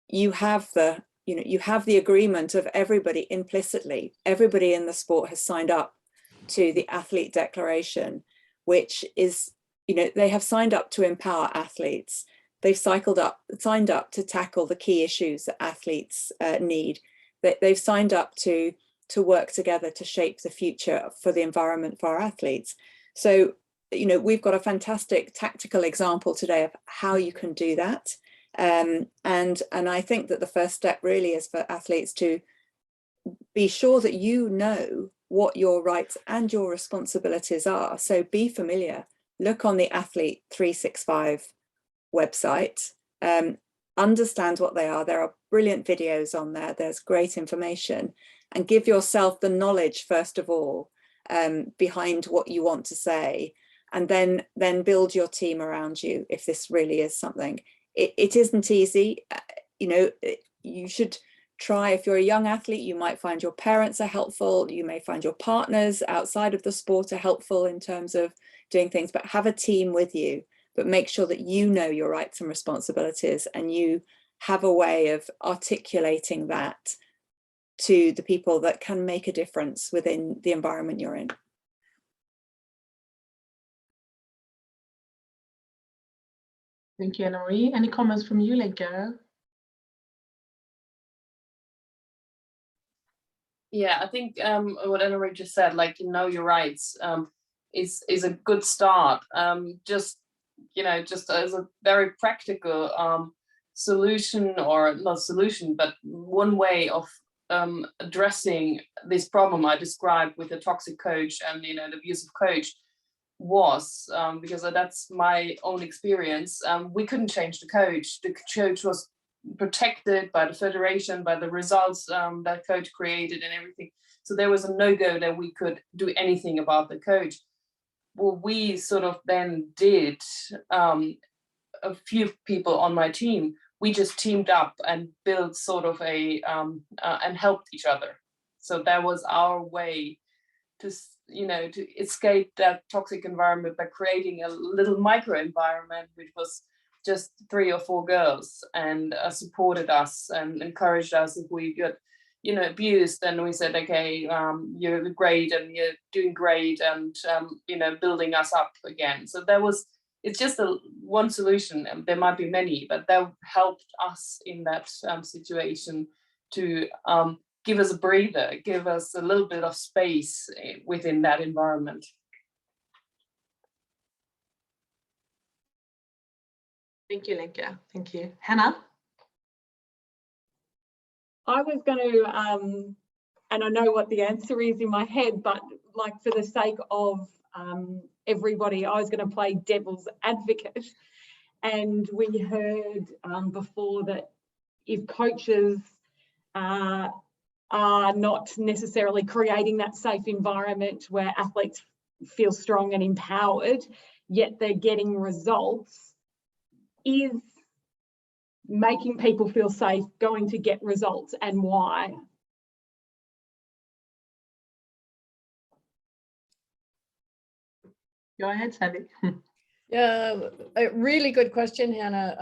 you have the agreement of everybody implicitly. Everybody in the sport has signed up to the athlete declaration, which is, you know, they have signed up to empower athletes. They've signed up to tackle the key issues that athletes need. They've signed up to to work together to shape the future for the environment for our athletes. So, you know, we've got a fantastic tactical example today of how you can do that. And I think that the first step really is for athletes to be sure that you know what your rights and your responsibilities are. So be familiar, look on the Athlete 365 website, understand what they are. There are brilliant videos on there. There's great information, and give yourself the knowledge, first of all, behind what you want to say, and then build your team around you if this really is something. It isn't easy. You know, you should try. If you're a young athlete, you might find your parents are helpful. You may find your partners outside of the sport are helpful in terms of doing things, but have a team with you. But make sure that you know your rights and responsibilities, and you have a way of articulating that to the people that can make a difference within the environment you're in. Thank you, Anna-Marie. Any comments from you, Lenka? Yeah, I think what Anna-Marie just said, like, you know your rights, is a good start. Just, you know, just as a very practical solution, or not solution, but one way of addressing this problem I described with the toxic coach and, you know, the abusive coach was, because that's my own experience, we couldn't change the coach. The coach was protected by the federation, by the results that coach created and everything. So there was a no-go that we could do anything about the coach. What we sort of then did, a few people on my team, we just teamed up and built sort of a and helped each other. So that was our way to, you know, to escape that toxic environment by creating a little micro environment, which was just 3 or 4 girls, and supported us and encouraged us if we got, you know, abused. And we said, okay, you're great and you're doing great, and you know, building us up again. So that was, it's just one solution, and there might be many, but that helped us in that situation to give us a breather, give us a little bit of space within that environment. Thank you, Lenka. Thank you. Hannah? I was going to, and I know what the answer is in my head, but like for the sake of everybody, I was going to play devil's advocate. And we heard before that if coaches are not necessarily creating that safe environment where athletes feel strong and empowered, yet they're getting results, is making people feel safe going to get results, and why? Go ahead, Sandy. Yeah, a really good question, Hannah.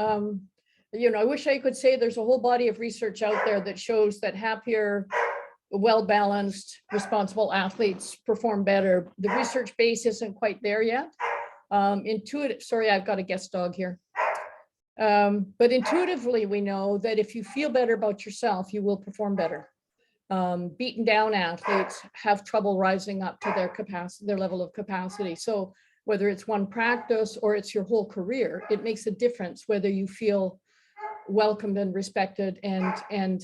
You know, I wish I could say there's a whole body of research out there that shows that happier, well-balanced, responsible athletes perform better. The research base isn't quite there yet. Intuitive, sorry, I've got a guest dog here. But intuitively, we know that if you feel better about yourself, you will perform better. Beaten down athletes have trouble rising up to their capacity, their level of capacity. So whether it's one practice or it's your whole career, it makes a difference whether you feel welcomed and respected and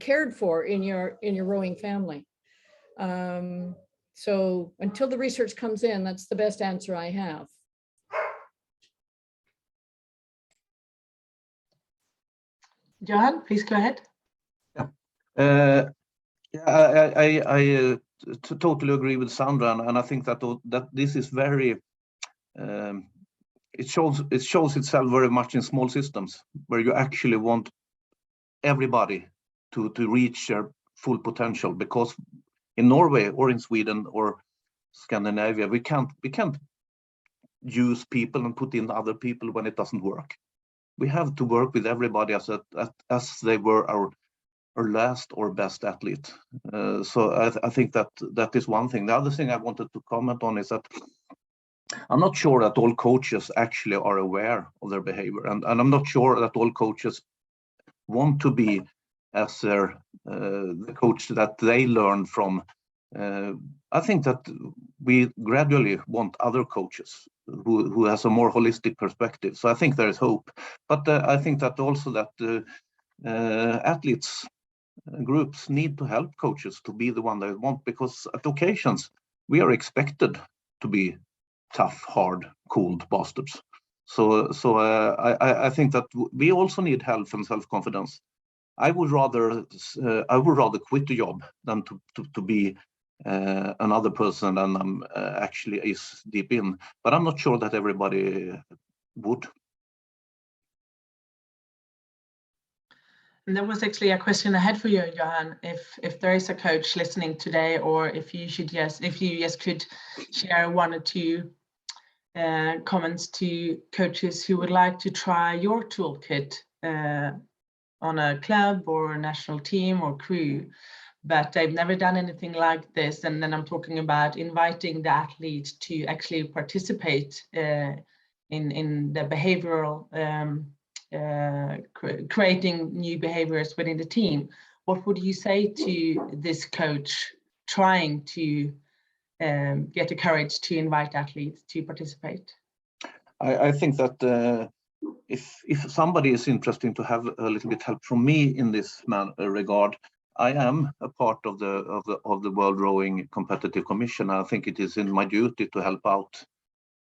cared for in your rowing family. So until the research comes in, that's the best answer I have. Johan, please go ahead. Yeah, I totally agree with Sandra, and I think that this is very, it shows itself very much in small systems where you actually want everybody to reach their full potential, because in Norway or in Sweden or Scandinavia, we can't use people and put in other people when it doesn't work. We have to work with everybody as they were our last or best athlete. So I think that is one thing. The other thing I wanted to comment on is that I'm not sure that all coaches actually are aware of their behavior, and I'm not sure that all coaches want to be as the coach that they learn from. I think that we gradually want other coaches who has a more holistic perspective. So I think there is hope, but I think that also that athletes groups need to help coaches to be the one they want, because at occasions we are expected to be tough, hard, cold bastards. So I think that we also need health and self-confidence. I would rather quit the job than to be another person than I'm actually is deep in. But I'm not sure that everybody would. And there was actually a question I had for you, Johan. If there is a coach listening today, or if you could share one or two comments to coaches who would like to try your toolkit on a club or a national team or crew, but they've never done anything like this. And then I'm talking about inviting the athlete to actually participate in the behavioral, creating new behaviors within the team. What would you say to this coach trying to get the courage to invite athletes to participate? I think that if somebody is interested to have a little bit help from me in this regard, I am a part of the World Rowing Competitive Commission. I think it is in my duty to help out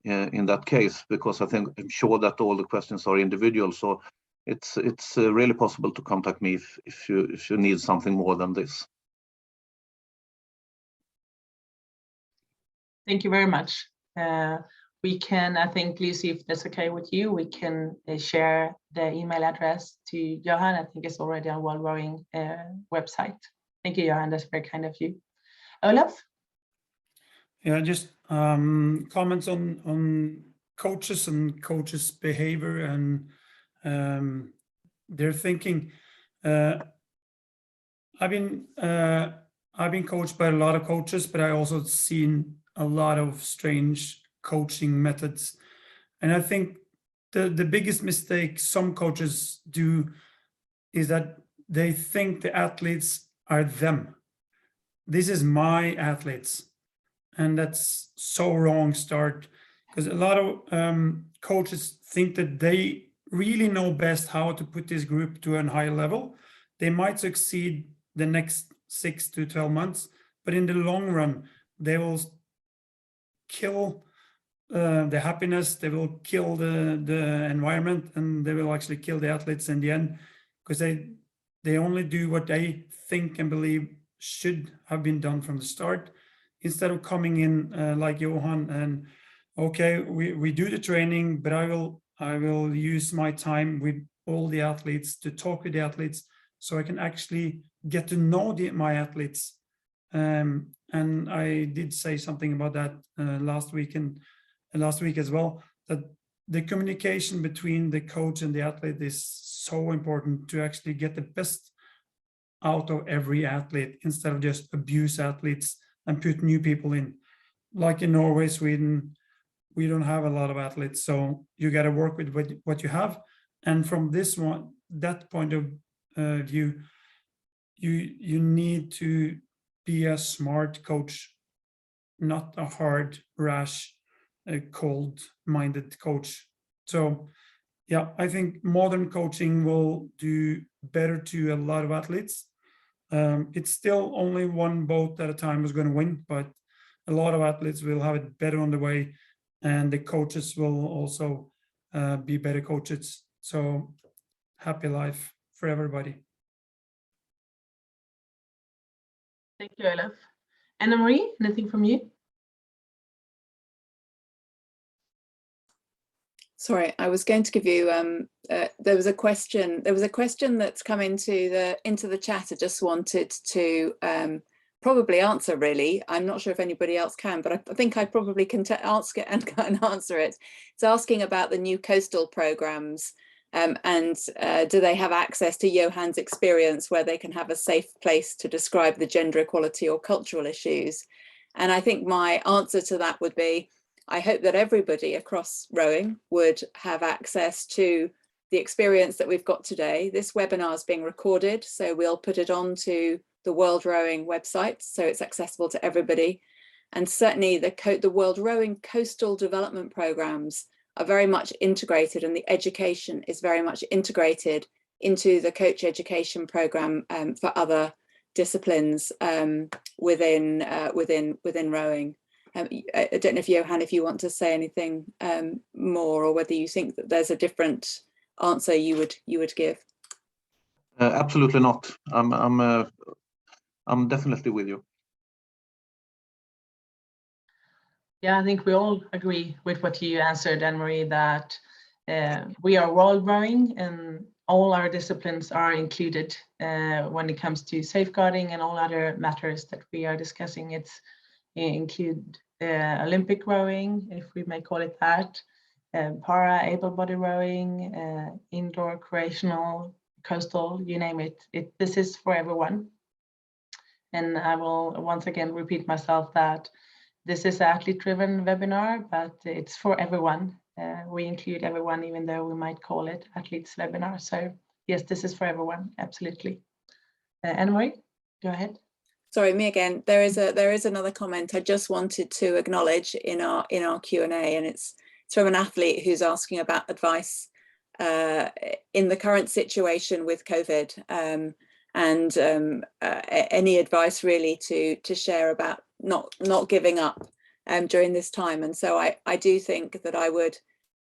in that case, because I'm sure that all the questions are individual. So it's really possible to contact me if you need something more than this. Thank you very much. We can, I think, Lucy, if that's okay with you, we can share the email address to Johan. I think it's already on World Rowing website. Thank you, Johan. That's very kind of you. Olaf? Yeah, just comments on coaches and coaches' behavior and their thinking. I've been coached by a lot of coaches, but I also seen a lot of strange coaching methods. And I think the biggest mistake some coaches do is that they think the athletes are them. This is my athletes. And that's so wrong start, because a lot of coaches think that they really know best how to put this group to a high level. They might succeed the next 6 to 12 months, but in the long run, they will kill the happiness, they will kill the environment, and they will actually kill the athletes in the end, because they only do what they think and believe should have been done from the start, instead of coming in like Johan and, okay, we do the training, but I will use my time with all the athletes to talk with the athletes, so I can actually get to know my athletes. And I did say something about that last week as well, that the communication between the coach and the athlete is so important to actually get the best out of every athlete, instead of just abuse athletes and put new people in. Like in Norway, Sweden, we don't have a lot of athletes, so you got to work with what you have. And from that point of view, you need to be a smart coach, not a hard, rash, cold-minded coach. So yeah, I think modern coaching will do better to a lot of athletes. It's still only one boat at a time is going to win, but a lot of athletes will have it better on the way, and the coaches will also be better coaches. So happy life for everybody. Thank you, Olaf. Anna-Marie, anything from you? Sorry, I was going to give you, there was a question that's come into the chat. I just wanted to probably answer, really. I'm not sure if anybody else can, but I think I probably can ask it and answer it. It's asking about the new coastal programs and do they have access to Johan's experience where they can have a safe place to describe the gender equality or cultural issues? And I think my answer to that would be, I hope that everybody across rowing would have access to the experience that we've got today. This webinar is being recorded, so we'll put it onto the World Rowing website, so it's accessible to everybody. And certainly the World Rowing coastal development programs are very much integrated, and the education is very much integrated into the coach education program for other disciplines within rowing. I don't know if Johan, if you want to say anything more, or whether you think that there's a different answer you would give. Absolutely not. I'm definitely with you. Yeah, I think we all agree with what you answered, Anne-Marie, that we are world rowing and all our disciplines are included when it comes to safeguarding and all other matters that we are discussing. It's include Olympic rowing, if we may call it that, para, able-bodied rowing, indoor, recreational, coastal, you name it. This is for everyone. And I will once again repeat myself that this is an athlete-driven webinar, but it's for everyone. We include everyone, even though we might call it athletes webinar. So yes, this is for everyone, absolutely. Anne-Marie, go ahead. Sorry, me again. There is another comment I just wanted to acknowledge in our Q&A, and it's from an athlete who's asking about advice in the current situation with COVID, and any advice really to share about not giving up during this time. And so I do think that I would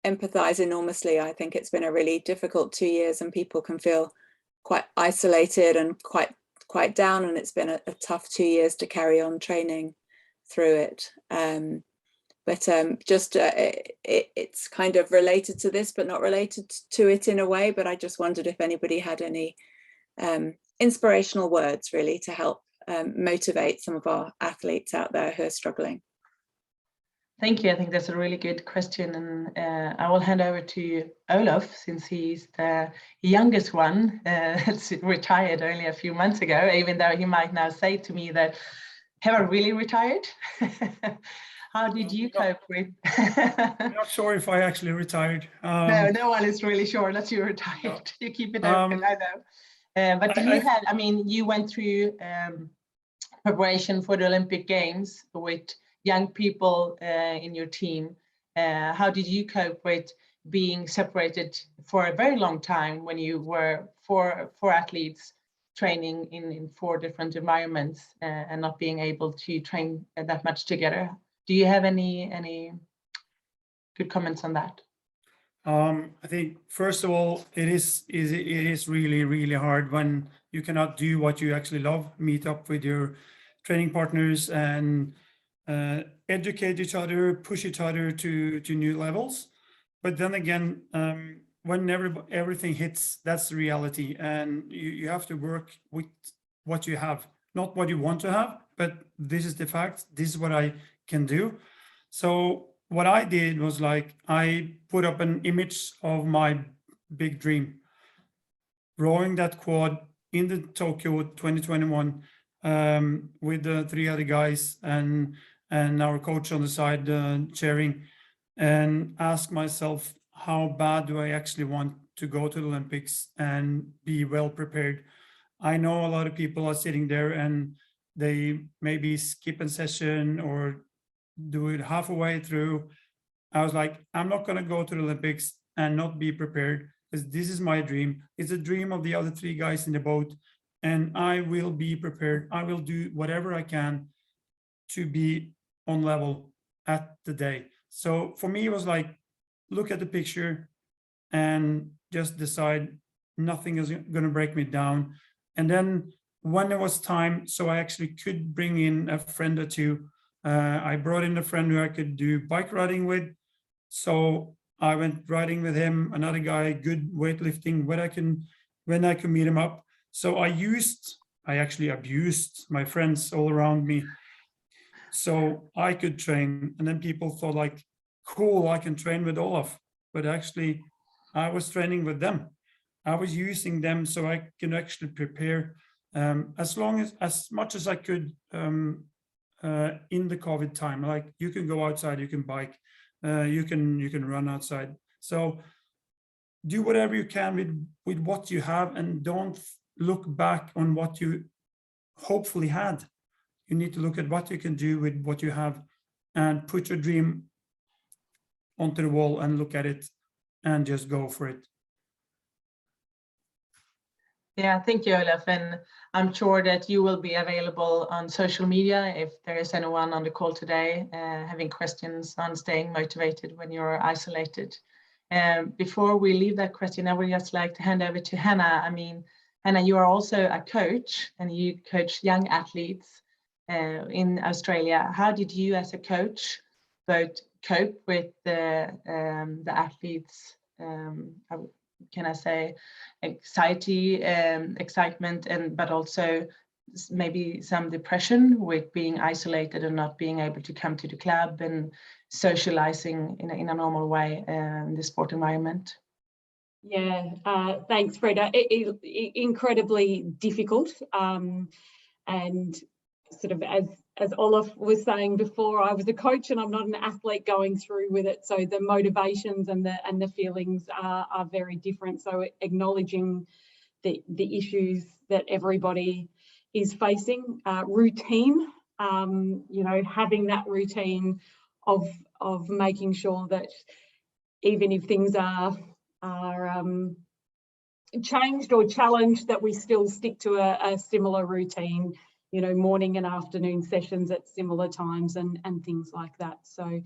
empathize enormously. I think it's been a really difficult 2 years, and people can feel quite isolated and quite down, and it's been a tough 2 years to carry on training through it. It's kind of related to this, but not related to it in a way. But I just wondered if anybody had any inspirational words really to help motivate some of our athletes out there who are struggling. Thank you. I think that's a really good question, and I will hand over to Olof, since he's the youngest one, retired only a few months ago, even though he might now say to me that, have I really retired? How did you cope with? I'm not sure if I actually retired. No one is really sure that you retired. No. You keep it open, I know. But I mean, you went through preparation for the Olympic Games with young people in your team. How did you cope with being separated for a very long time when you were four athletes training in 4 different environments and not being able to train that much together? Do you have any good comments on that? I think first of all, it is really, really hard when you cannot do what you actually love, meet up with your training partners and educate each other, push each other to new levels. But then again, when everything hits, that's the reality, and you have to work with what you have, not what you want to have, but this is the fact, this is what I can do. So what I did was, like, I put up an image of my big dream, rowing that quad in the Tokyo 2021 with the 3 other guys and our coach on the side cheering, and ask myself, how bad do I actually want to go to the Olympics and be well prepared? I know a lot of people are sitting there and they maybe skip a session or do it halfway through. I was like, I'm not going to go to the Olympics and not be prepared, because this is my dream. It's a dream of the other 3 guys in the boat, and I will be prepared. I will do whatever I can to be on level at the day. So for me, it was like, look at the picture and just decide nothing is going to break me down. And then when there was time, so I actually could bring in a friend or 2. I brought in a friend who I could do bike riding with. So I went riding with him, another guy, good weightlifting, when I can meet him up. So I actually abused my friends all around me so I could train. And then people thought, like, cool, I can train with Olaf. But actually, I was training with them. I was using them so I can actually prepare as much as I could in the COVID time. Like, you can go outside, you can bike, you can run outside. So do whatever you can with what you have, and don't look back on what you hopefully had. You need to look at what you can do with what you have and put your dream onto the wall and look at it and just go for it. Yeah, thank you, Olaf. And I'm sure that you will be available on social media if there is anyone on the call today having questions on staying motivated when you're isolated. Before we leave that question, I would just like to hand over to Hannah. I mean, Hannah, you are also a coach and you coach young athletes in Australia. How did you as a coach both cope with the athletes, can I say, anxiety, excitement, but also maybe some depression with being isolated and not being able to come to the club and socializing in a normal way in the sport environment? Yeah, thanks, Freda. Incredibly difficult, and sort of as Olaf was saying before, I was a coach and I'm not an athlete going through with it, so the motivations and the feelings are very different. So acknowledging the issues that everybody is facing, routine, you know, having that routine of making sure that even if things are changed or challenged, that we still stick to a similar routine, you know, morning and afternoon sessions at similar times and things like that. So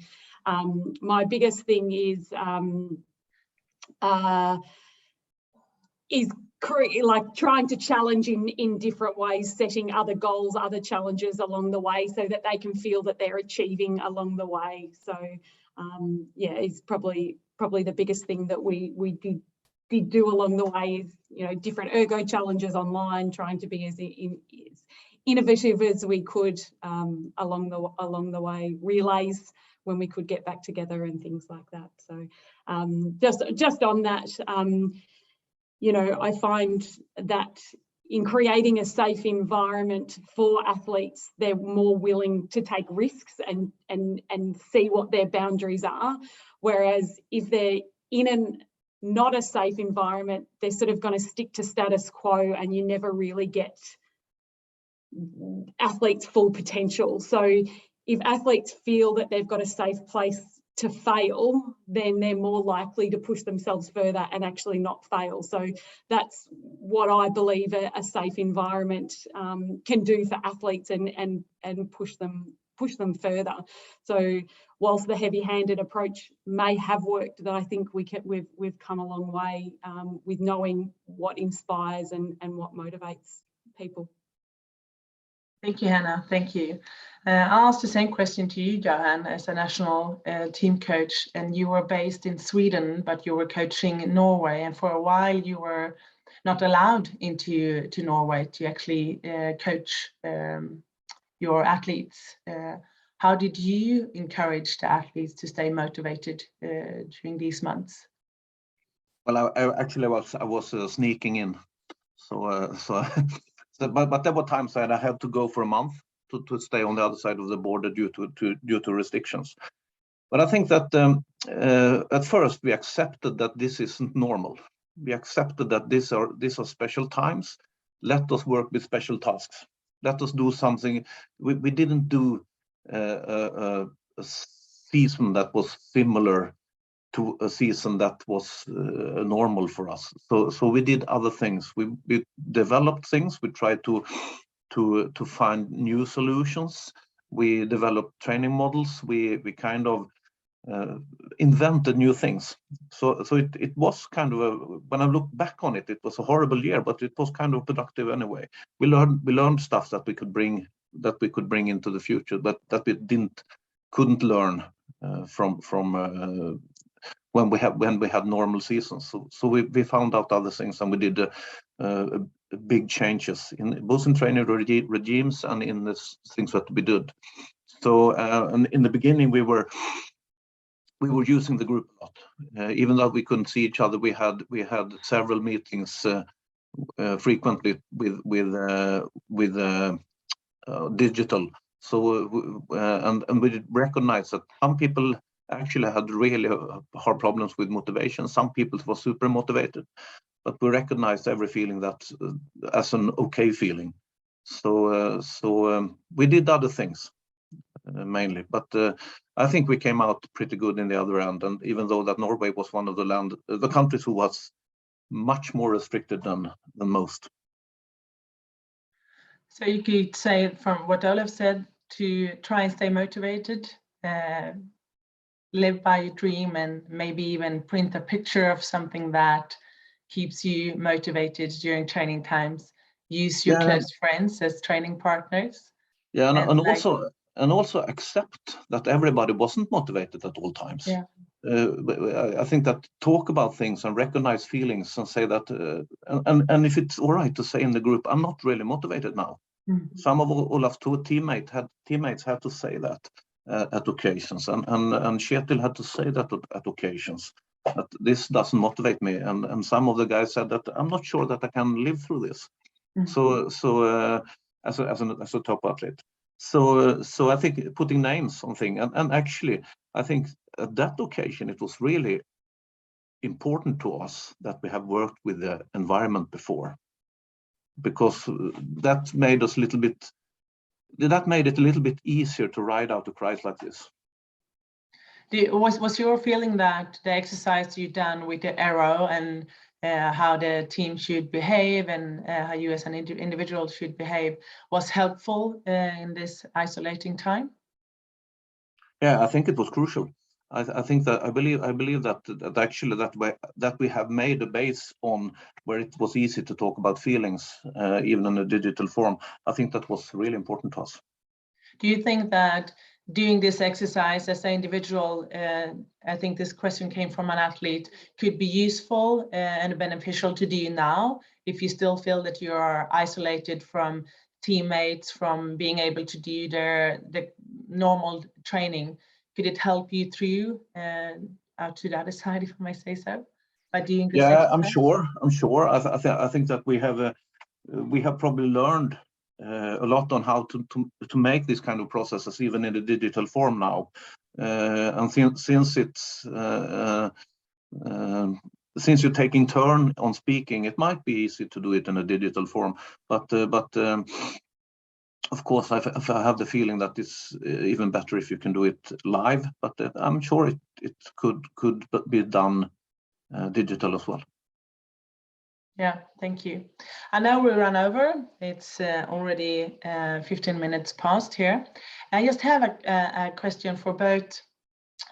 my biggest thing is like trying to challenge in different ways, setting other goals, other challenges along the way so that they can feel that they're achieving along the way. So yeah, it's probably the biggest thing that we did do along the way is, you know, different ergo challenges online, trying to be as innovative as we could along the way, relays when we could get back together and things like that. So just on that, you know, I find that in creating a safe environment for athletes, they're more willing to take risks and see what their boundaries are. Whereas if they're in not a safe environment, they're sort of going to stick to status quo, and you never really get athletes' full potential. So if athletes feel that they've got a safe place to fail, then they're more likely to push themselves further and actually not fail. So that's what I believe a safe environment can do for athletes and push them further. So whilst the heavy-handed approach may have worked, that I think we've come a long way with knowing what inspires and what motivates people. Thank you, Hannah. Thank you. I'll ask the same question to you, Johan, as a national team coach, and you were based in Sweden, but you were coaching in Norway, and for a while you were not allowed into Norway to actually coach your athletes. How did you encourage the athletes to stay motivated during these months? Well, I was sneaking in, but there were times that I had to go for a month to stay on the other side of the border due to restrictions. But I think that at first we accepted that this isn't normal. We accepted that these are special times. Let us work with special tasks. Let us do something. We didn't do a season that was similar to a season that was normal for us. So we did other things. We developed things. We tried to find new solutions. We developed training models. We kind of invented new things. So it was kind of when I look back on it, it was a horrible year, but it was kind of productive anyway. We learned stuff that we could bring into the future, but that we couldn't learn from when we had normal seasons. So we found out other things, and we did big changes both in training regimes and in the things that we did. So and in the beginning we were using the group a lot, even though we couldn't see each other. We had several meetings frequently with digital. So and we recognized that some people actually had really hard problems with motivation. Some people were super motivated, but we recognized every feeling that as an okay feeling. So we did other things mainly, but I think we came out pretty good in the other end. And even though that Norway was one of the countries who was much more restricted than most. So you could say, from what Olaf said, to try and stay motivated, live by your dream, and maybe even print a picture of something that keeps you motivated during training times. Use your close friends as training partners. Yeah, and also accept that everybody wasn't motivated at all times. Yeah. I think that talk about things and recognize feelings and say that, and if it's all right to say in the group, I'm not really motivated now. Mm-hmm. Some of Olaf's teammates had to say that at occasions, and Kjetil had to say that at occasions, that this doesn't motivate me, and some of the guys said that I'm not sure that I can live through this. Mm-hmm. So as a top athlete, so I think putting names on things, and actually I think at that occasion it was really important to us that we have worked with the environment before, because that made it a little bit easier to ride out a crisis like this. Was your feeling that the exercise you done with the arrow and how the team should behave and how you as an individual should behave was helpful in this isolating time? Yeah, I think it was crucial. I think that I believe that actually that we have made a base on where it was easy to talk about feelings, even in a digital form. I think that was really important to us. Do you think that doing this exercise as an individual, I think this question came from an athlete, could be useful and beneficial to do now if you still feel that you are isolated from teammates, from being able to do the normal training? Could it help you through out to the other side, if I may say so, by doing this exercise? I'm sure. I think that we have probably learned a lot on how to make these kind of processes even in the digital form now, and since you're taking turn on speaking, it might be easy to do it in a digital form, but of course, I have the feeling that it's even better if you can do it live, but I'm sure it could be done digital as well. Yeah, thank you. I know we run over. It's already 15 minutes past here. I just have a question for both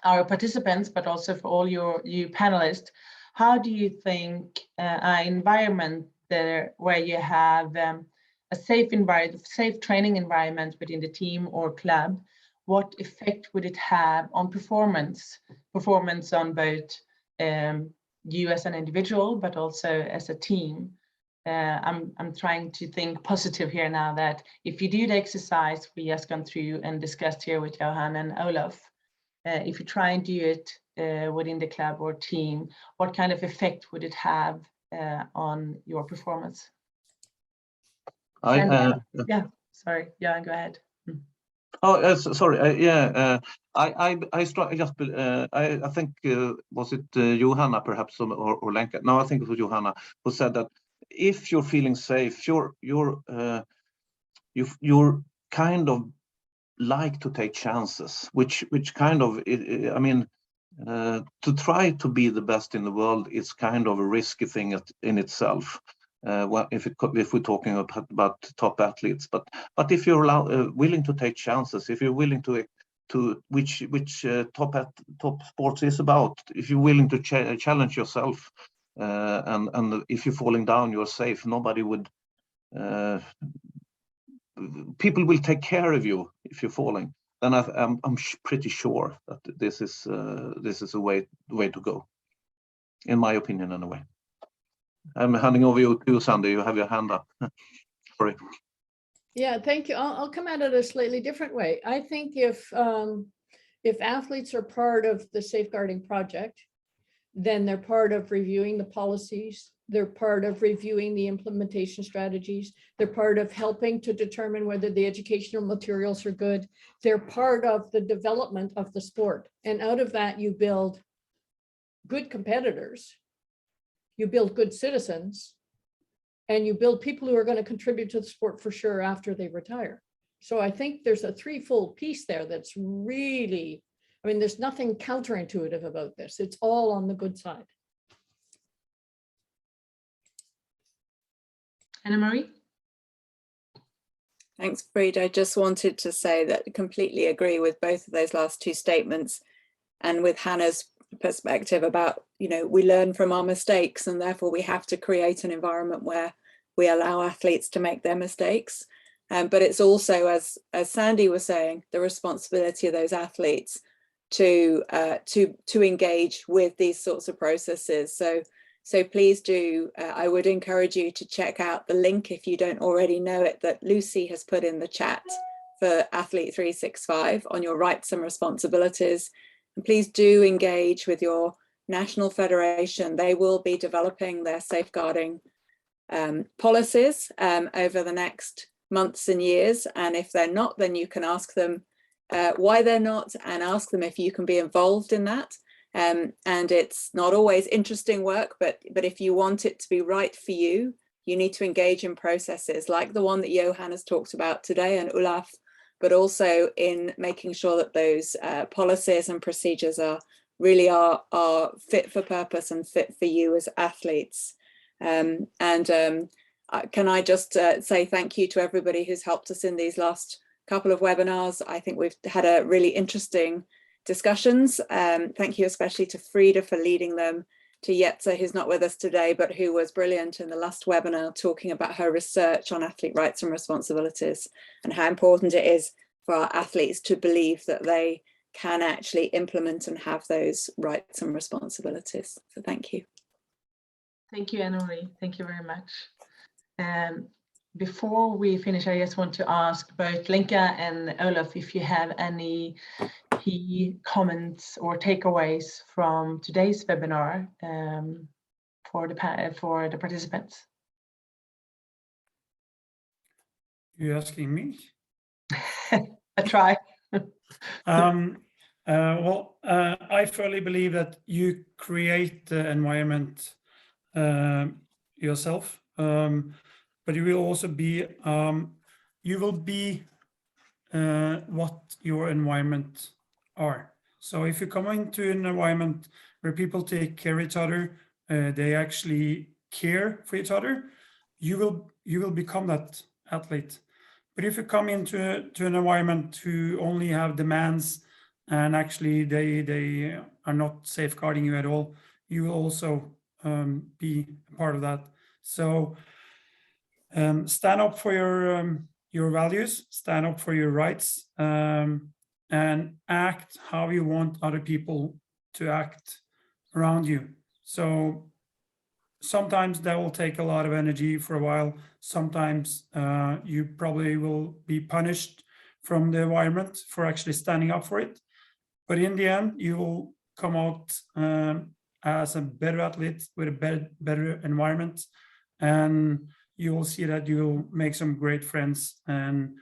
our participants, but also for all you panelists. How do you think an environment there where you have a safe training environment within the team or club, what effect would it have on performance on both you as an individual, but also as a team? I'm trying to think positive here now, that if you do the exercise we just gone through and discussed here with Johan and Olaf, if you try and do it within the club or team, what kind of effect would it have on your performance? Yeah, sorry, yeah, go ahead. Oh, sorry. I think was it Johanna perhaps or Lenka? No, I think it was Johanna who said that if you're feeling safe, you're kind of like to take chances, which kind of, I mean, to try to be the best in the world is kind of a risky thing in itself. Well, if we're talking about top athletes, but if you're willing to take chances, if you're willing to which top sports is about, if you're willing to challenge yourself, and if you're falling down, you're safe. Nobody would. People will take care of you if you're falling. Then I'm pretty sure that this is a way to go, in my opinion, anyway. I'm handing over you to Sandy. You have your hand up. Sorry. Yeah, thank you. I'll come at it a slightly different way. I think if athletes are part of the safeguarding project, then they're part of reviewing the policies, They're part of reviewing the implementation strategies. They're part of helping to determine whether the educational materials are good. They're part of the development of the sport. And out of that, you build good competitors, you build good citizens, and you build people who are going to contribute to the sport for sure after they retire. So I think there's a threefold piece there that's really, I mean, there's nothing counterintuitive about this. It's all on the good side. Anna-Marie? Thanks, Frida. I just wanted to say that I completely agree with both of those last two statements, and with Hannah's perspective about, you know, we learn from our mistakes, and therefore we have to create an environment where we allow athletes to make their mistakes. But it's also, as Sandy was saying, the responsibility of those athletes to engage with these sorts of processes. So please do, I would encourage you to check out the link, if you don't already know it, that Lucy has put in the chat for Athlete 365 on your rights and responsibilities. And please do engage with your national federation. They will be developing their safeguarding policies over the next months and years. And if they're not, then you can ask them why they're not, and ask them if you can be involved in that. And it's not always interesting work, but if you want it to be right for you, you need to engage in processes like the one that Johan has talked about today, and Olaf, but also in making sure that those policies and procedures are fit for purpose and fit for you as athletes. Can I just say thank you to everybody who's helped us in these last couple of webinars. I think we've had a really interesting discussions. Thank you especially to Frida for leading them, to Jetze, who's not with us today, but who was brilliant in the last webinar talking about her research on athlete rights and responsibilities, and how important it is for our athletes to believe that they can actually implement and have those rights and responsibilities. So thank you. Thank you, Anna-Marie. Thank you very much. Before we finish, I just want to ask both Linka and Olaf if you have any key comments or takeaways from today's webinar for the participants. You're asking me? I try. I firmly believe that you create the environment yourself, but you will also be what your environment are. So if you come into an environment where people take care of each other, they actually care for each other, you will become that athlete. But if you come into an environment who only have demands, and actually they are not safeguarding you at all, you will also be a part of that. So stand up for your values, stand up for your rights, and act how you want other people to act around you. So sometimes that will take a lot of energy for a while. Sometimes you probably will be punished from the environment for actually standing up for it. But in the end, you will come out as a better athlete with a better environment, and you will see that you will make some great friends, and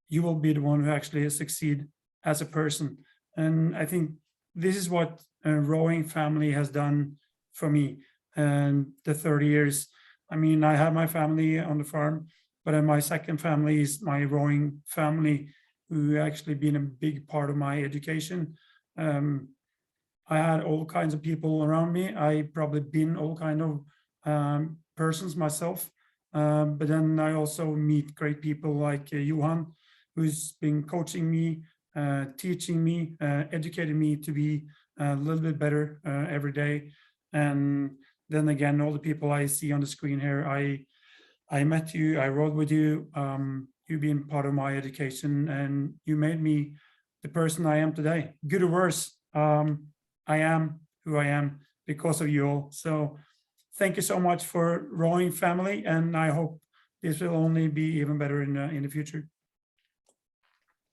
you will be the one who actually succeed as a person. And I think this is what a rowing family has done for me. And the 30 years, I mean, I have my family on the farm, but then my second family is my rowing family, who actually been a big part of my education. I had all kinds of people around me. I probably been all kind of persons myself. But then I also meet great people like Johan, who's been coaching me, teaching me, educating me to be a little bit better every day. And then again, all the people I see on the screen here, I met you, I rode with you, you've been part of my education, and you made me the person I am today. Good or worse, I am who I am because of you all. So thank you so much for rowing family, and I hope this will only be even better in the future.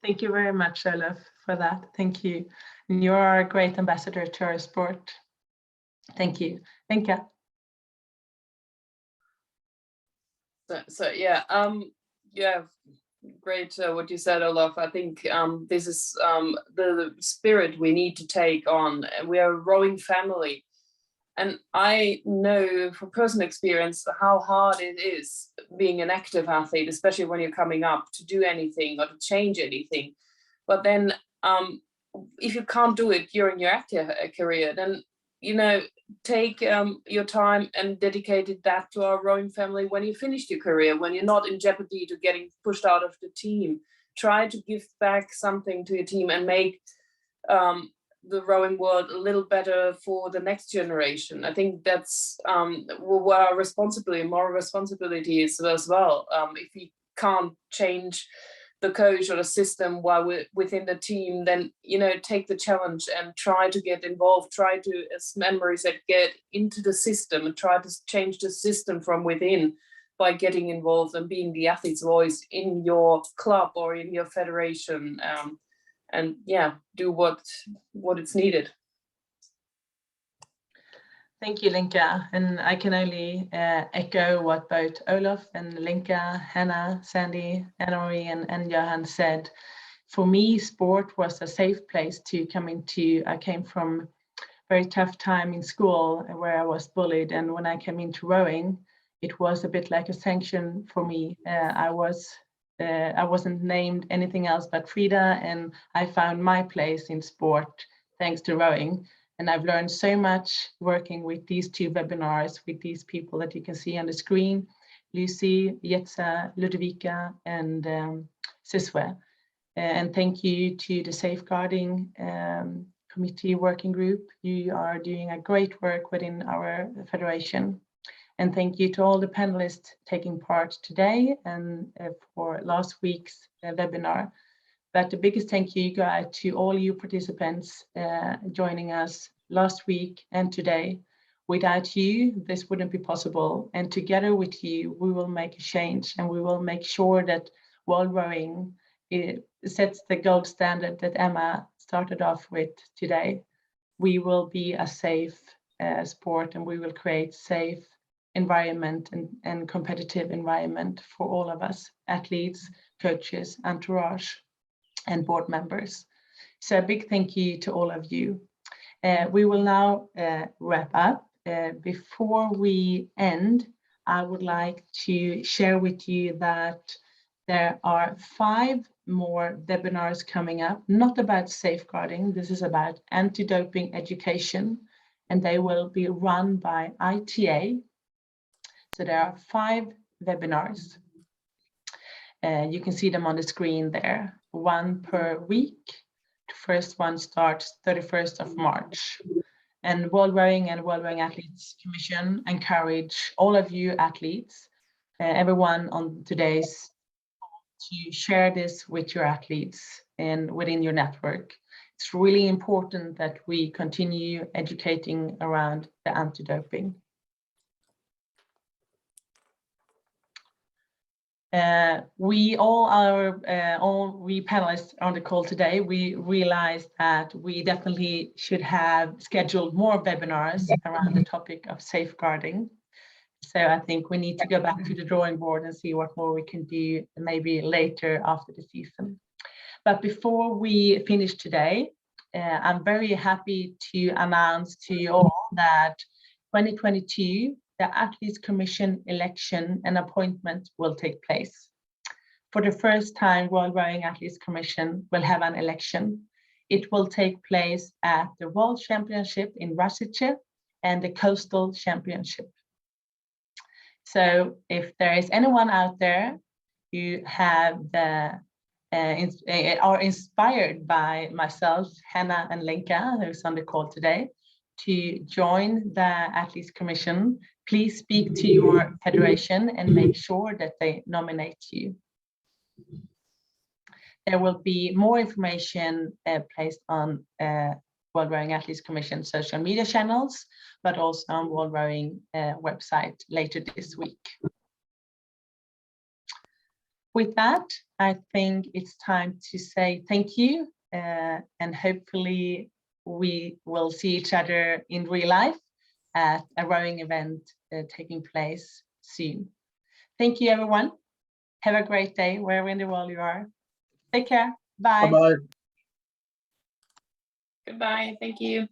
Thank you very much, Olaf, for that. Thank you. And you are a great ambassador to our sport. Thank you. Thank you. So yeah, great what you said, Olaf. I think this is the spirit we need to take on. We are a rowing family, and I know from personal experience how hard it is being an active athlete, especially when you're coming up to do anything or to change anything. But then if you can't do it during your active career, then take your time and dedicate that to our rowing family when you finished your career, when you're not in jeopardy to getting pushed out of the team. Try to give back something to your team and make the rowing world a little better for the next generation. I think that's what our moral responsibility is as well. If we can't change the coach or the system while we're within the team, then take the challenge and try to get involved, try to, as Anne-Marie said, get into the system and try to change the system from within by getting involved and being the athlete's voice in your club or in your federation, and do what it's needed. Thank you, Linka. And I can only echo what both Olaf and Linka, Hannah, Sandy, Anne-Marie and Johan said. For me, sport was a safe place to come into. I came from a very tough time in school where I was bullied. And when I came into rowing, it was a bit like a sanction for me. I wasn't named anything else but Frida, and I found my place in sport thanks to rowing. And I've learned so much working with these two webinars with these people that you can see on the screen, Lucy, Jetsa, Ludvika, and Siswe. And thank you to the Safeguarding Committee Working Group. You are doing a great work within our federation. And thank you to all the panelists taking part today and for last week's webinar. But the biggest thank you go to all you participants joining us last week and today. Without you, this wouldn't be possible. And together with you, we will make a change, and we will make sure that world rowing sets the gold standard that Emma started off with today. We will be a safe sport, and we will create safe environment and competitive environment for all of us, athletes, coaches, entourage, and board members. So a big thank you to all of you. We will now wrap up. Before we end, I would like to share with you that there are 5 more webinars coming up, not about safeguarding. This is about anti-doping education, and they will be run by ITA. So there are 5 webinars. You can see them on the screen there, 1 per week. The first one starts 31st of March. And World Rowing and World Rowing Athletes Commission encourage all of you athletes, everyone on today's, to share this with your athletes and within your network. It's really important that we continue educating around the anti-doping. We panelists on the call today, we realized that we definitely should have scheduled more webinars around the topic of safeguarding. So I think we need to go back to the drawing board and see what more we can do maybe later after the season. But before we finish today, I'm very happy to announce to you all that 2022, the Athletes Commission election and appointment will take place. For the first time, World Rowing Athletes Commission will have an election. It will take place at the World Championship in Rasice and the Coastal Championship. So if there is anyone out there who have are inspired by myself, Hannah and Linka, who's on the call today, to join the Athletes Commission, please speak to your federation and make sure that they nominate you. There will be more information placed on World Rowing Athletes Commission social media channels, but also on World Rowing website later this week. With that, I think it's time to say thank you, and hopefully we will see each other in real life at a rowing event taking place soon. Thank you, everyone. Have a great day wherever in the world you are. Take care. Bye. Bye-bye. Goodbye. Thank you.